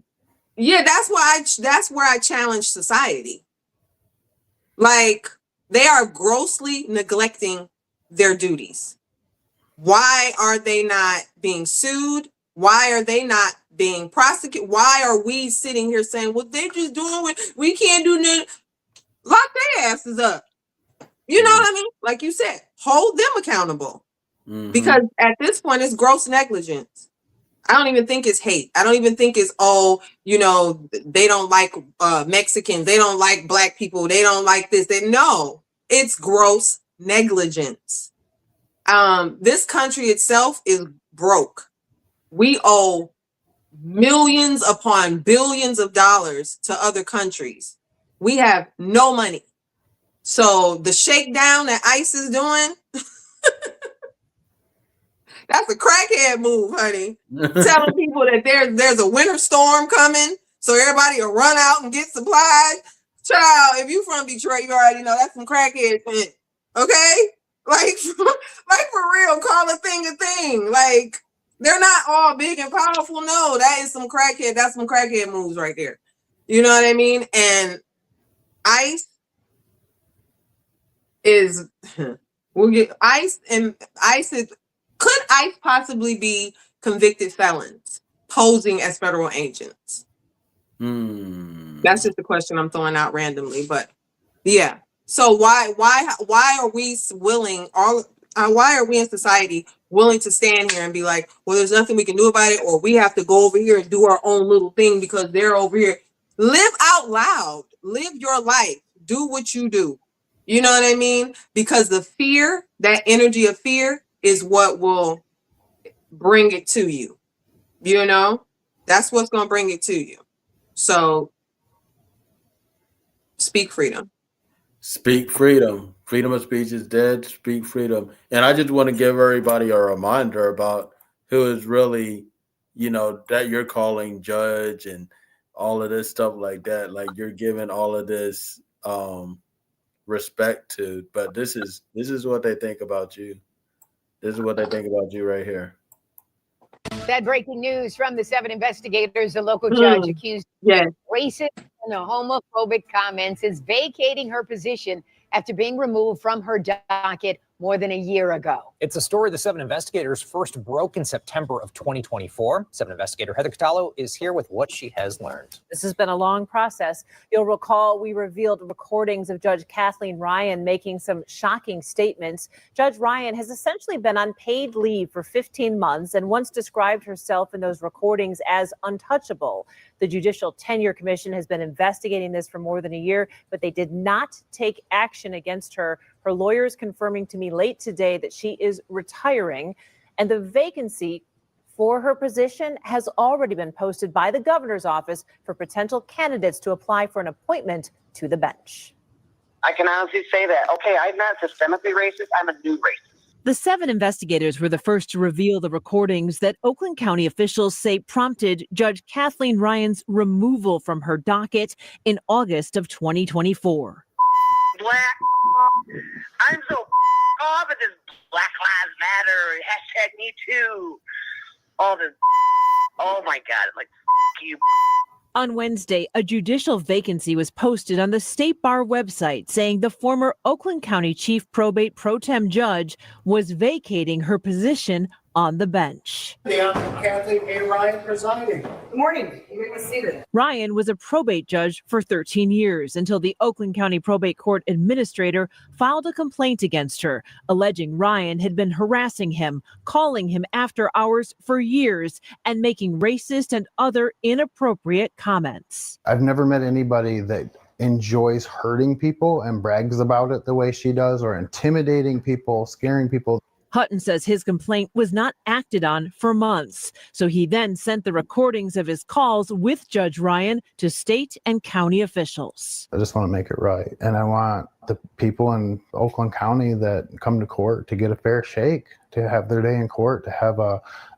Yeah, that's where I challenge society. Like, they are grossly neglecting their duties. Why are they not being sued? Why are they not being prosecuted? Why are we sitting here saying, well, they're just doing what we can't do nothing? Lock their asses up. You know what I mean? Like you said, hold them accountable. Because at this point, it's gross negligence. I don't even think it's hate. I don't even think it's, they don't like Mexicans. They don't like Black people. They don't like this. No, it's gross negligence. This country itself is broke. We owe millions upon billions of dollars to other countries. We have no money. So the shakedown that ICE is doing, that's a crackhead move, honey. Telling people that there's a winter storm coming, so everybody will run out and get supplies. Child, if you from Detroit, you already know that's some crackhead shit. Okay? Like for real, call a thing. Like, they're not all big and powerful. No, that is some crackhead. That's some crackhead moves right there. You know what I mean? And ICE is could ICE possibly be convicted felons posing as federal agents? That's just a question I'm throwing out randomly, but yeah. So why are we willing? Why are we in society willing to stand here and be like, well, there's nothing we can do about it, or we have to go over here and do our own little thing because they're over here? Live out loud. Live your life. Do what you do. You know what I mean? Because the fear, that energy of fear, is what will bring it to you. You know? That's what's going to bring it to you. So, speak freedom. Speak freedom. Freedom of speech is dead. Speak freedom. And I just want to give everybody a reminder about who is really, that you're calling judge and all of this stuff like that. Like, you're giving all of this respect to, but this is what they think about you. This is what they think about you right here. That breaking news from the 7 investigators, a local judge accused of racist and homophobic comments is vacating her position after being removed from her docket more than a year ago. It's a story the 7 investigators first broke in September of 2024. 7 investigator Heather Catallo is here with what she has learned. This has been a long process. You'll recall we revealed recordings of Judge Kathleen Ryan making some shocking statements. Judge Ryan has essentially been on paid leave for 15 months and once described herself in those recordings as untouchable. The Judicial Tenure Commission has been investigating this for more than a year, but they did not take action against her. Her lawyers confirming to me late today that she is retiring, and the vacancy for her position has already been posted by the governor's office for potential candidates to apply for an appointment to the bench. I can honestly say that, okay, I'm not systemically racist, I'm a new racist. The 7 investigators were the first to reveal the recordings that Oakland County officials say prompted Judge Kathleen Ryan's removal from her docket in August of 2024. Black, I'm so off of this Black Lives Matter, hashtag Me Too, all this Oh my God, I'm like, you. On Wednesday, a judicial vacancy was posted on the State Bar website saying the former Oakland County Chief Probate Pro Tem Judge was vacating her position on the bench. Kathleen A. Ryan presiding. Good morning. You may be seated. Ryan was a probate judge for 13 years until the Oakland County Probate Court administrator filed a complaint against her, alleging Ryan had been harassing him, calling him after hours for years, and making racist and other inappropriate comments. I've never met anybody that enjoys hurting people and brags about it the way she does, or intimidating people, scaring people. Hutton says his complaint was not acted on for months, so he then sent the recordings of his calls with Judge Ryan to state and county officials. I just want to make it right. And I want the people in Oakland County that come to court to get a fair shake, to have their day in court, to have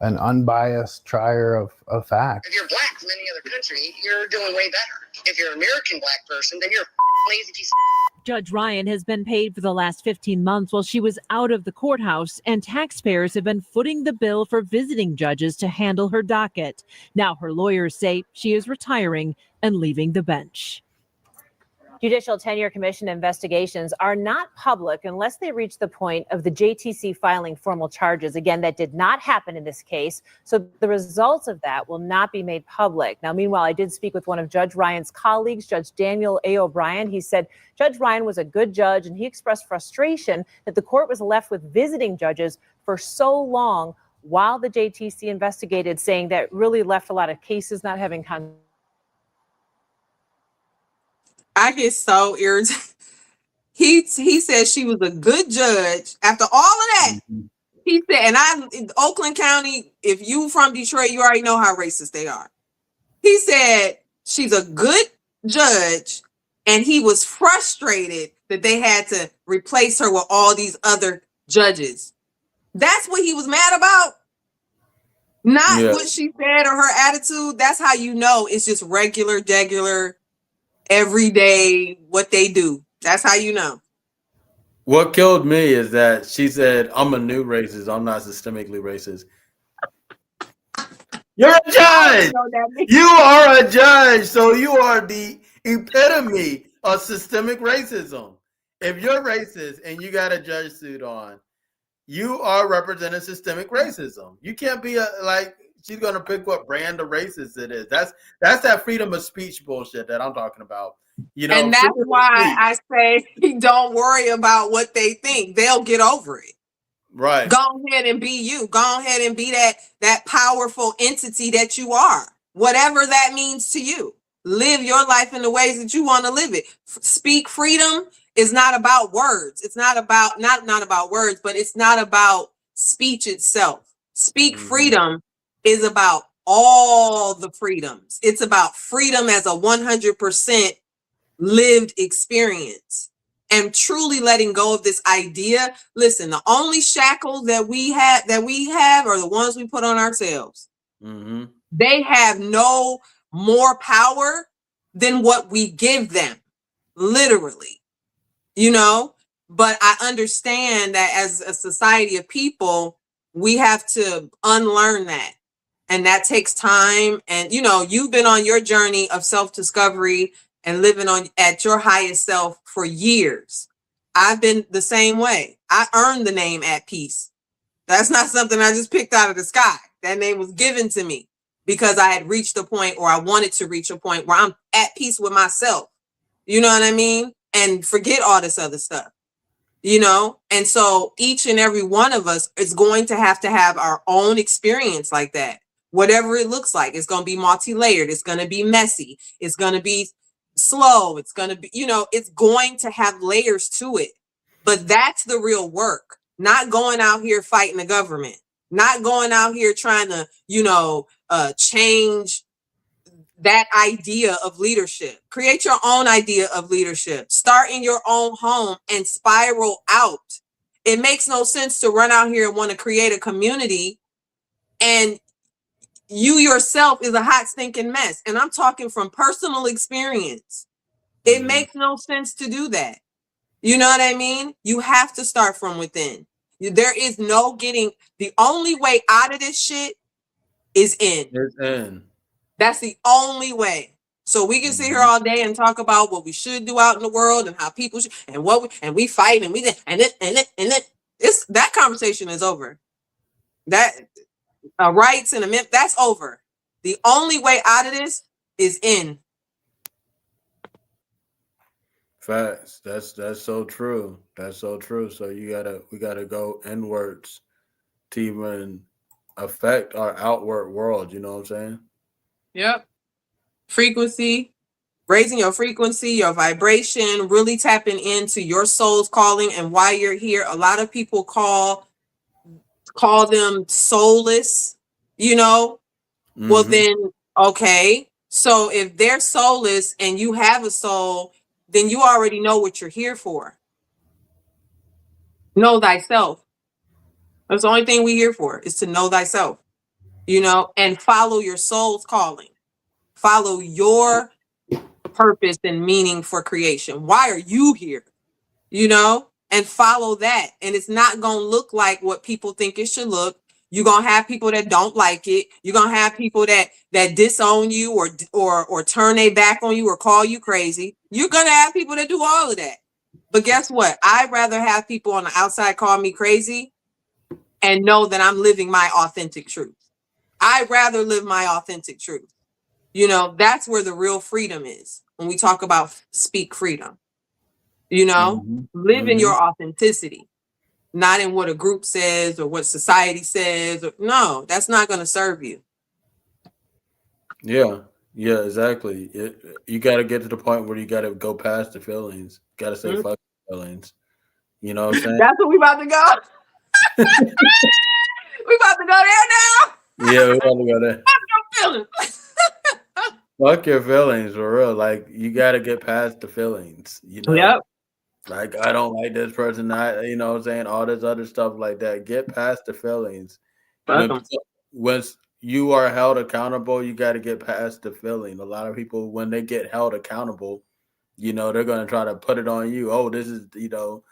an unbiased trier of facts. If you're black from any other country, you're doing way better. If you're an American black person, then you're a lazy piece of. Judge Ryan has been paid for the last 15 months while she was out of the courthouse, and taxpayers have been footing the bill for visiting judges to handle her docket. Now her lawyers say she is retiring and leaving the bench. Judicial Tenure Commission investigations are not public unless they reach the point of the JTC filing formal charges. Again, that did not happen in this case, so the results of that will not be made public. Now, meanwhile, I did speak with one of Judge Ryan's colleagues, Judge Daniel A. O'Brien. He said Judge Ryan was a good judge, and he expressed frustration that the court was left with visiting judges for so long while the JTC investigated, saying that really left a lot of cases not having I get so irritated. He said she was a good judge. After all of that, he said, and Oakland County, if you from Detroit, you already know how racist they are. He said she's a good judge, and he was frustrated that they had to replace her with all these other judges. That's what he was mad about. Not what she said or her attitude. That's how you know it's just regular, every day what they do. That's how you know. What killed me is that she said, I'm a new racist. I'm not systemically racist. You're a judge. You are a judge. So you are the epitome of systemic racism. If you're racist and you got a judge suit on, you are representing systemic racism. You can't be she's going to pick what brand of racist it is. That's that freedom of speech bullshit that I'm talking about. You know, and that's why I say don't worry about what they think. They'll get over it. Right. Go ahead and be you. Go ahead and be that powerful entity that you are. Whatever that means to you. Live your life in the ways that you want to live it. Speak freedom is not about words. It's not about not about words, but it's not about speech itself. Speak freedom is about all the freedoms. It's about freedom as a 100% lived experience and truly letting go of this idea. Listen, the only shackles that we have are the ones we put on ourselves. They have no more power than what we give them, literally, but I understand that as a society of people, we have to unlearn that. And that takes time. And, you've been on your journey of self-discovery and living at your highest self for years. I've been the same way. I earned the name At Peace. That's not something I just picked out of the sky. That name was given to me because I had reached a point, or I wanted to reach a point where I'm at peace with myself. You know what I mean? And forget all this other stuff. And so each and every one of us is going to have our own experience like that. Whatever it looks like, it's going to be multi-layered. It's going to be messy. It's going to be slow. It's going to be, it's going to have layers to it. But that's the real work. Not going out here fighting the government. Not going out here trying to, change that idea of leadership. Create your own idea of leadership. Start in your own home and spiral out. It makes no sense to run out here and want to create a community and you yourself is a hot stinking mess. And I'm talking from personal experience. It makes no sense to do that. You know what I mean? You have to start from within. There is no getting. The only way out of this shit is in. It's in. That's the only way. So we can sit here all day and talk about what we should do out in the world and how people should, and we fight and it's that conversation is over. That rights and amendment, that's over. The only way out of this is in. Facts. That's so true. That's so true. So we gotta go inwards to even affect our outward world. You know what I'm saying? Yep. Frequency, raising your frequency, your vibration, really tapping into your soul's calling and why you're here. A lot of people call them soulless, you know. Well, then, okay. So if they're soulless and you have a soul, then you already know what you're here for. Know thyself. That's the only thing we're here for, is to know thyself, you know, and follow your soul's calling. Follow your purpose and meaning for creation. Why are you here? You know, and follow that. And it's not going to look like what people think it should look. You're going to have people that don't like it. You're going to have people that disown you or turn their back on you or call you crazy. You're going to have people that do all of that. But guess what? I'd rather have people on the outside call me crazy and know that I'm living my authentic truth. I'd rather live my authentic truth. You know, that's where the real freedom is. When we talk about speak freedom, you know, live in your authenticity, not in what a group says or what society says. No, that's not going to serve you. Yeah, exactly. You got to get to the point where you got to go past the feelings. Got to say fuck feelings. You know what I'm saying? That's what we about to go. We about to go there now. Yeah, we about to go there. Fuck your feelings. Fuck your feelings, for real. Like, you got to get past the feelings. You know? Yep. Like, I don't like this person. You know what I'm saying? All this other stuff like that. Get past the feelings. When you are held accountable, you got to get past the feeling. A lot of people, when they get held accountable, you know, they're going to try to put it on you. Oh, this is, you know,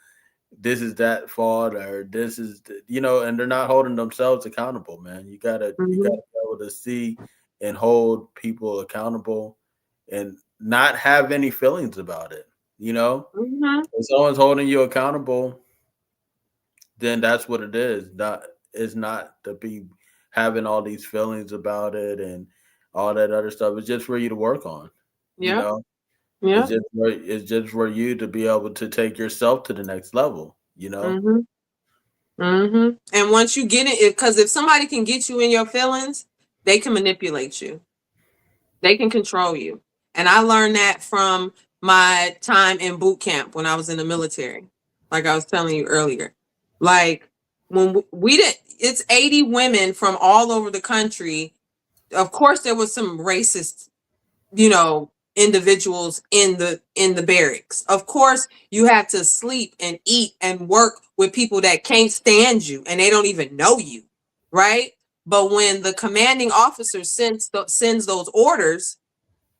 this is that fault, or this is, you know, and they're not holding themselves accountable, man. You gotta be able to see and hold people accountable and not have any feelings about it. You know, if someone's holding you accountable, then that's what it is. It's not to be having all these feelings about it and all that other stuff. It's just for you to work on. You know? Yeah. It's just for you to be able to take yourself to the next level, you know? And once you get it, because if somebody can get you in your feelings, they can manipulate you. They can control you. And I learned that from my time in boot camp when I was in the military, like I was telling you earlier. Like, when it's 80 women from all over the country. Of course, there was some racist, you know, individuals in the barracks. Of course, you have to sleep and eat and work with people that can't stand you and they don't even know you, right? But when the commanding officer sends those orders,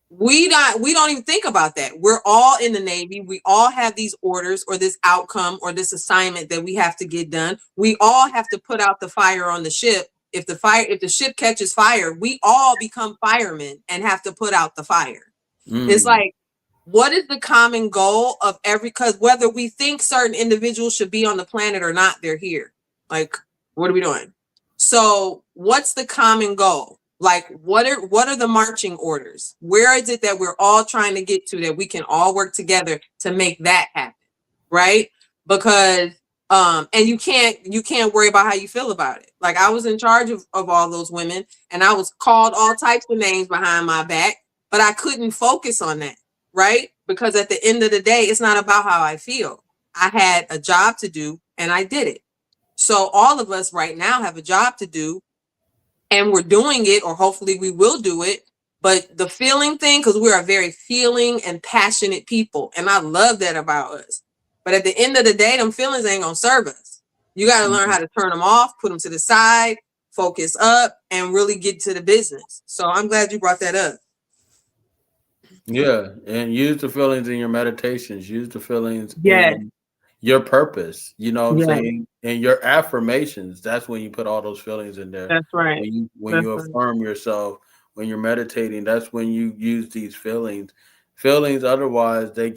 we don't even think about that. We're all in the Navy. We all have these orders or this outcome or this assignment that we have to get done. We all have to put out the fire on the ship. If the ship catches fire, we all become firemen and have to put out the fire. It's like, what is the common goal of because whether we think certain individuals should be on the planet or not, they're here. Like, what are we doing? So what's the common goal? Like, what are the marching orders? Where is it that we're all trying to get to that we can all work together to make that happen? Right? Because and you can't worry about how you feel about it. Like, I was in charge of all those women and I was called all types of names behind my back, but I couldn't focus on that, right? Because at the end of the day, it's not about how I feel. I had a job to do and I did it. So all of us right now have a job to do and we're doing it, or hopefully we will do it. But the feeling thing, because we're a very feeling and passionate people, and I love that about us. But at the end of the day, them feelings ain't gonna serve us. You got to learn how to turn them off, put them to the side, focus up, and really get to the business. So I'm glad you brought that up. Yeah, and use the feelings in your meditations. Use the feelings your purpose, you know what I'm Yeah, saying? And your affirmations, that's when you put all those feelings in there. that's right. When you That's right. affirm yourself, when you're meditating, that's when you use these feelings. Feelings otherwise they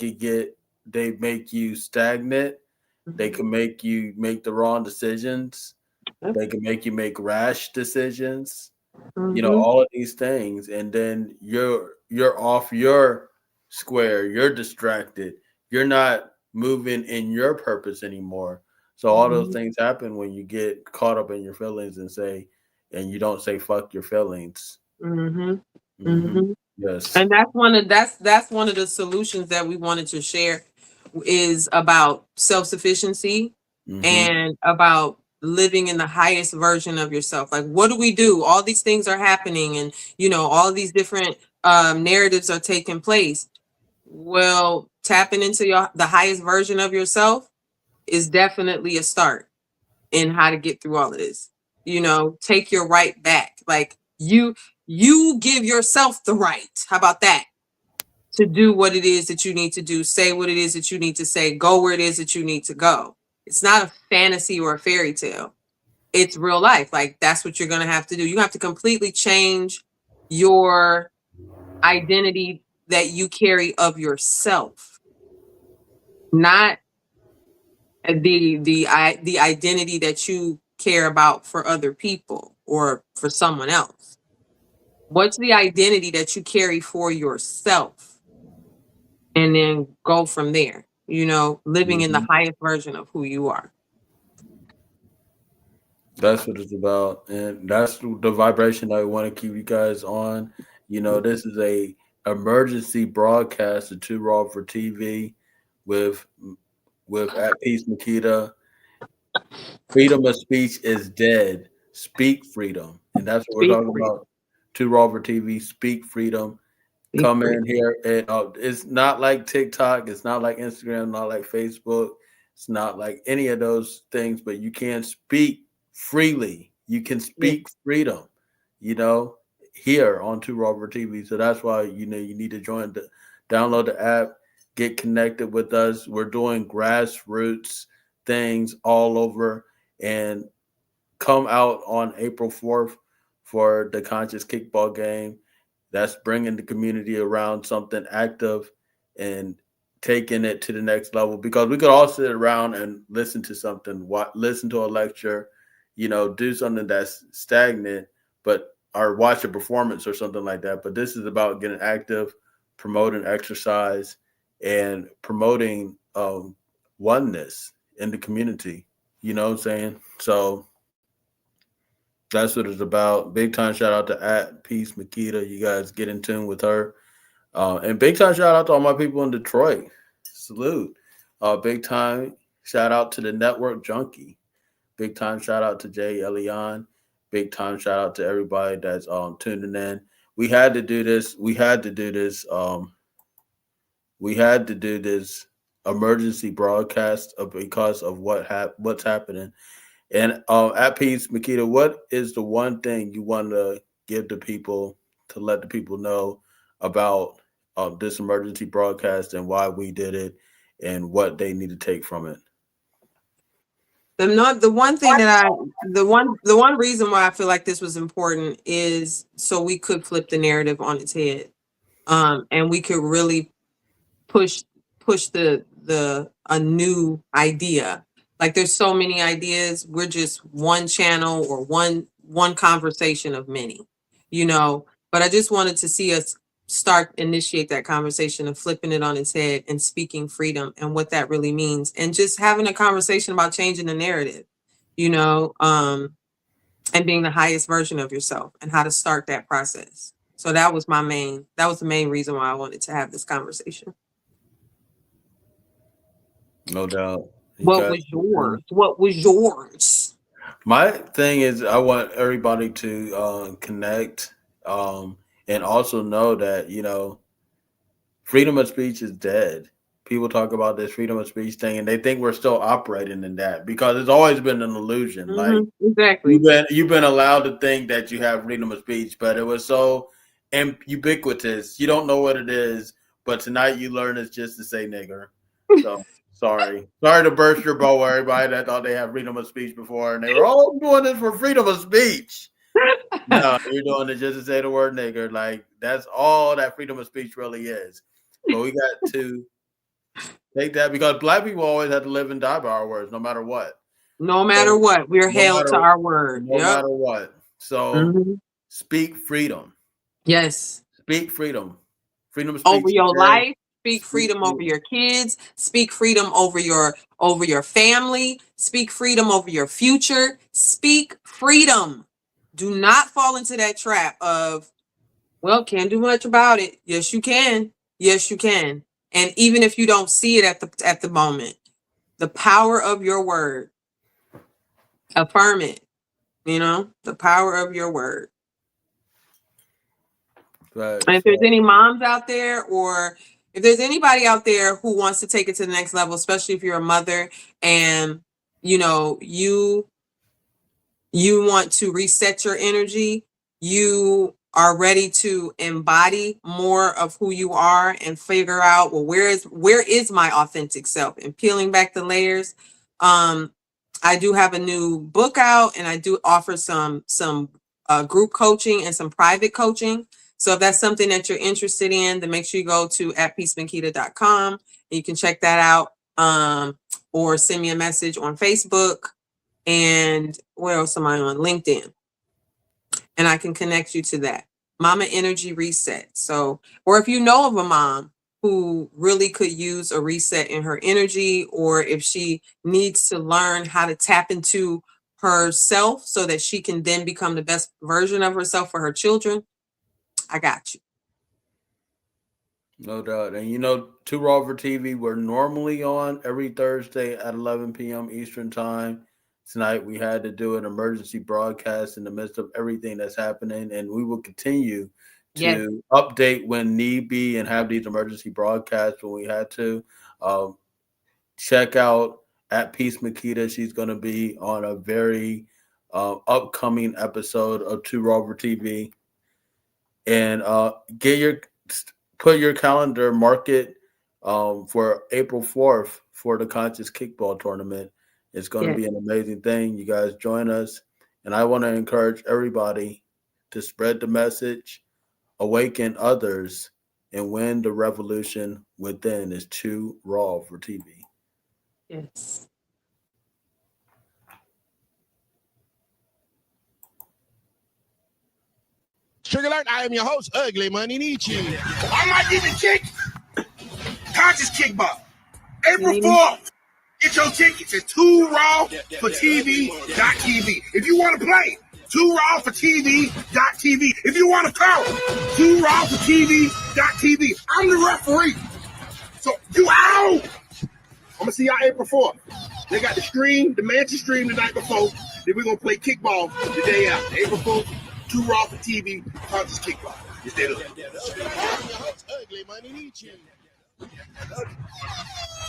make you stagnant. They can make you make the wrong decisions. They can make you make rash decisions. You know, all of these things, and then you're off your square, you're distracted, you're not moving in your purpose anymore. So all those things happen when you get caught up in your feelings and you don't say fuck your feelings. Yes. And that's one of the solutions that we wanted to share, is about self-sufficiency and about living in the highest version of yourself. Like, what do we do? All these things are happening, and all these different narratives are taking place. Well, tapping into the highest version of yourself is definitely a start in how to get through all of this. Take your right back. Like, you give yourself the right. How about that? To do what it is that you need to do, say what it is that you need to say, go where it is that you need to go. It's not a fantasy or a fairy tale. It's real life. Like, that's what you're going to have to do. You have to completely change your identity that you carry of yourself, not the identity that you care about for other people or for someone else. What's the identity that you carry for yourself? And then go from there, living in the highest version of who you are. That's what it's about. And that's the vibration that we want to keep you guys on. This is a emergency broadcast of Too Raw for TV with at Peace Makita. Freedom of speech is dead. Speak freedom. And that's what we're talking about. Too Raw for TV, speak freedom. Come in here. And it's not like TikTok. It's not like Instagram, not like Facebook. It's not like any of those things, but you can speak freely. You can speak freedom, here on Too Raw for TV. So that's why, you need to download the app, get connected with us. We're doing grassroots things all over, and come out on April 4th for the Conscious Kickball game. That's bringing the community around something active and taking it to the next level, because we could all sit around and listen to something, listen to a lecture, do something that's stagnant, or watch a performance or something like that. But this is about getting active, promoting exercise, and promoting oneness in the community. You know what I'm saying? So that's what it's about. Big time shout out to at Peace Makita. You guys get in tune with her. And big time shout out to all my people in Detroit. Salute. Big time shout out to the Network Junkie. Big time shout out to Jay Elian. Big time shout out to everybody that's tuning in. We had to do this. We had to do this emergency broadcast because of what's happening. And at Peace, Makita, what is the one thing you want to give to people, to let the people know about this emergency broadcast and why we did it and what they need to take from it? The one reason why I feel like this was important is so we could flip the narrative on its head, and we could really push a new idea. Like, there's so many ideas. We're just one channel or one conversation of many, but I just wanted to see us initiate that conversation of flipping it on its head and speaking freedom and what that really means, and just having a conversation about changing the narrative, and being the highest version of yourself and how to start that process. So that was the main reason why I wanted to have this conversation. No doubt. What was yours? My thing is, I want everybody to connect, and also know that, freedom of speech is dead. People talk about this freedom of speech thing, and they think we're still operating in that, because it's always been an illusion. Like, exactly, you've been allowed to think that you have freedom of speech, but it was so ubiquitous. You don't know what it is, but tonight you learn it's just to say nigger. So Sorry to burst your bubble, everybody that thought they had freedom of speech before, and they were all doing this for freedom of speech. No, you're doing it just to say the word nigger. Like, that's all that freedom of speech really is. But we got to take that, because black people always have to live and die by our words, no matter what. No matter what, we're held to our word. No matter what. So speak freedom. Yes. Speak freedom. Freedom of speech Over your life. Speak freedom over your kids. Speak freedom over your family. Speak freedom over your future. Speak freedom. Do not fall into that trap of, well, can't do much about it. Yes, you can. Yes, you can. And even if you don't see it at the moment, the power of your word. Affirm it. The power of your word. Right. And if there's any moms out there, or if there's anybody out there who wants to take it to the next level, especially if you're a mother and you want to reset your energy, you are ready to embody more of who you are and figure out, well, where is my authentic self, and peeling back the layers. I do have a new book out, and I do offer some group coaching and some private coaching. So if that's something that you're interested in, then make sure you go to @peacemakita.com and you can check that out, or send me a message on Facebook. And where else am I on? LinkedIn. And I can connect you to that. Mama Energy Reset. So, or if you know of a mom who really could use a reset in her energy, or if she needs to learn how to tap into herself so that she can then become the best version of herself for her children, I got you. No doubt. And Too Raw for TV, we're normally on every Thursday at 11 p.m. Eastern time. Tonight we had to do an emergency broadcast in the midst of everything that's happening, and we will continue to update when need be and have these emergency broadcasts when we had to. Check out @Peace Makita. She's going to be on a very upcoming episode of Too Raw for TV. And put your calendar, mark it for April 4th for the Conscious Kickball Tournament. It's going to be an amazing thing. You guys join us. And I want to encourage everybody to spread the message, awaken others, and win the revolution within. Is Too Raw for TV. Yes. Sugar Alert, I am your host, Ugly Money Nietzsche. I might need a kick. Conscious Kickball. April 4th. Get your tickets at TooRawForTV.tv. If you want to play, TooRawForTV.tv. If you want to call, TooRawForTV.tv. I'm the referee. So you out. I'm going to see y'all April 4th. They got the Mansion stream the night before. Then we're going to play kickball the day after. April 4th. Too Raw for TV, Conscious Kickball. Is that up? Ugly Money Nietzsche.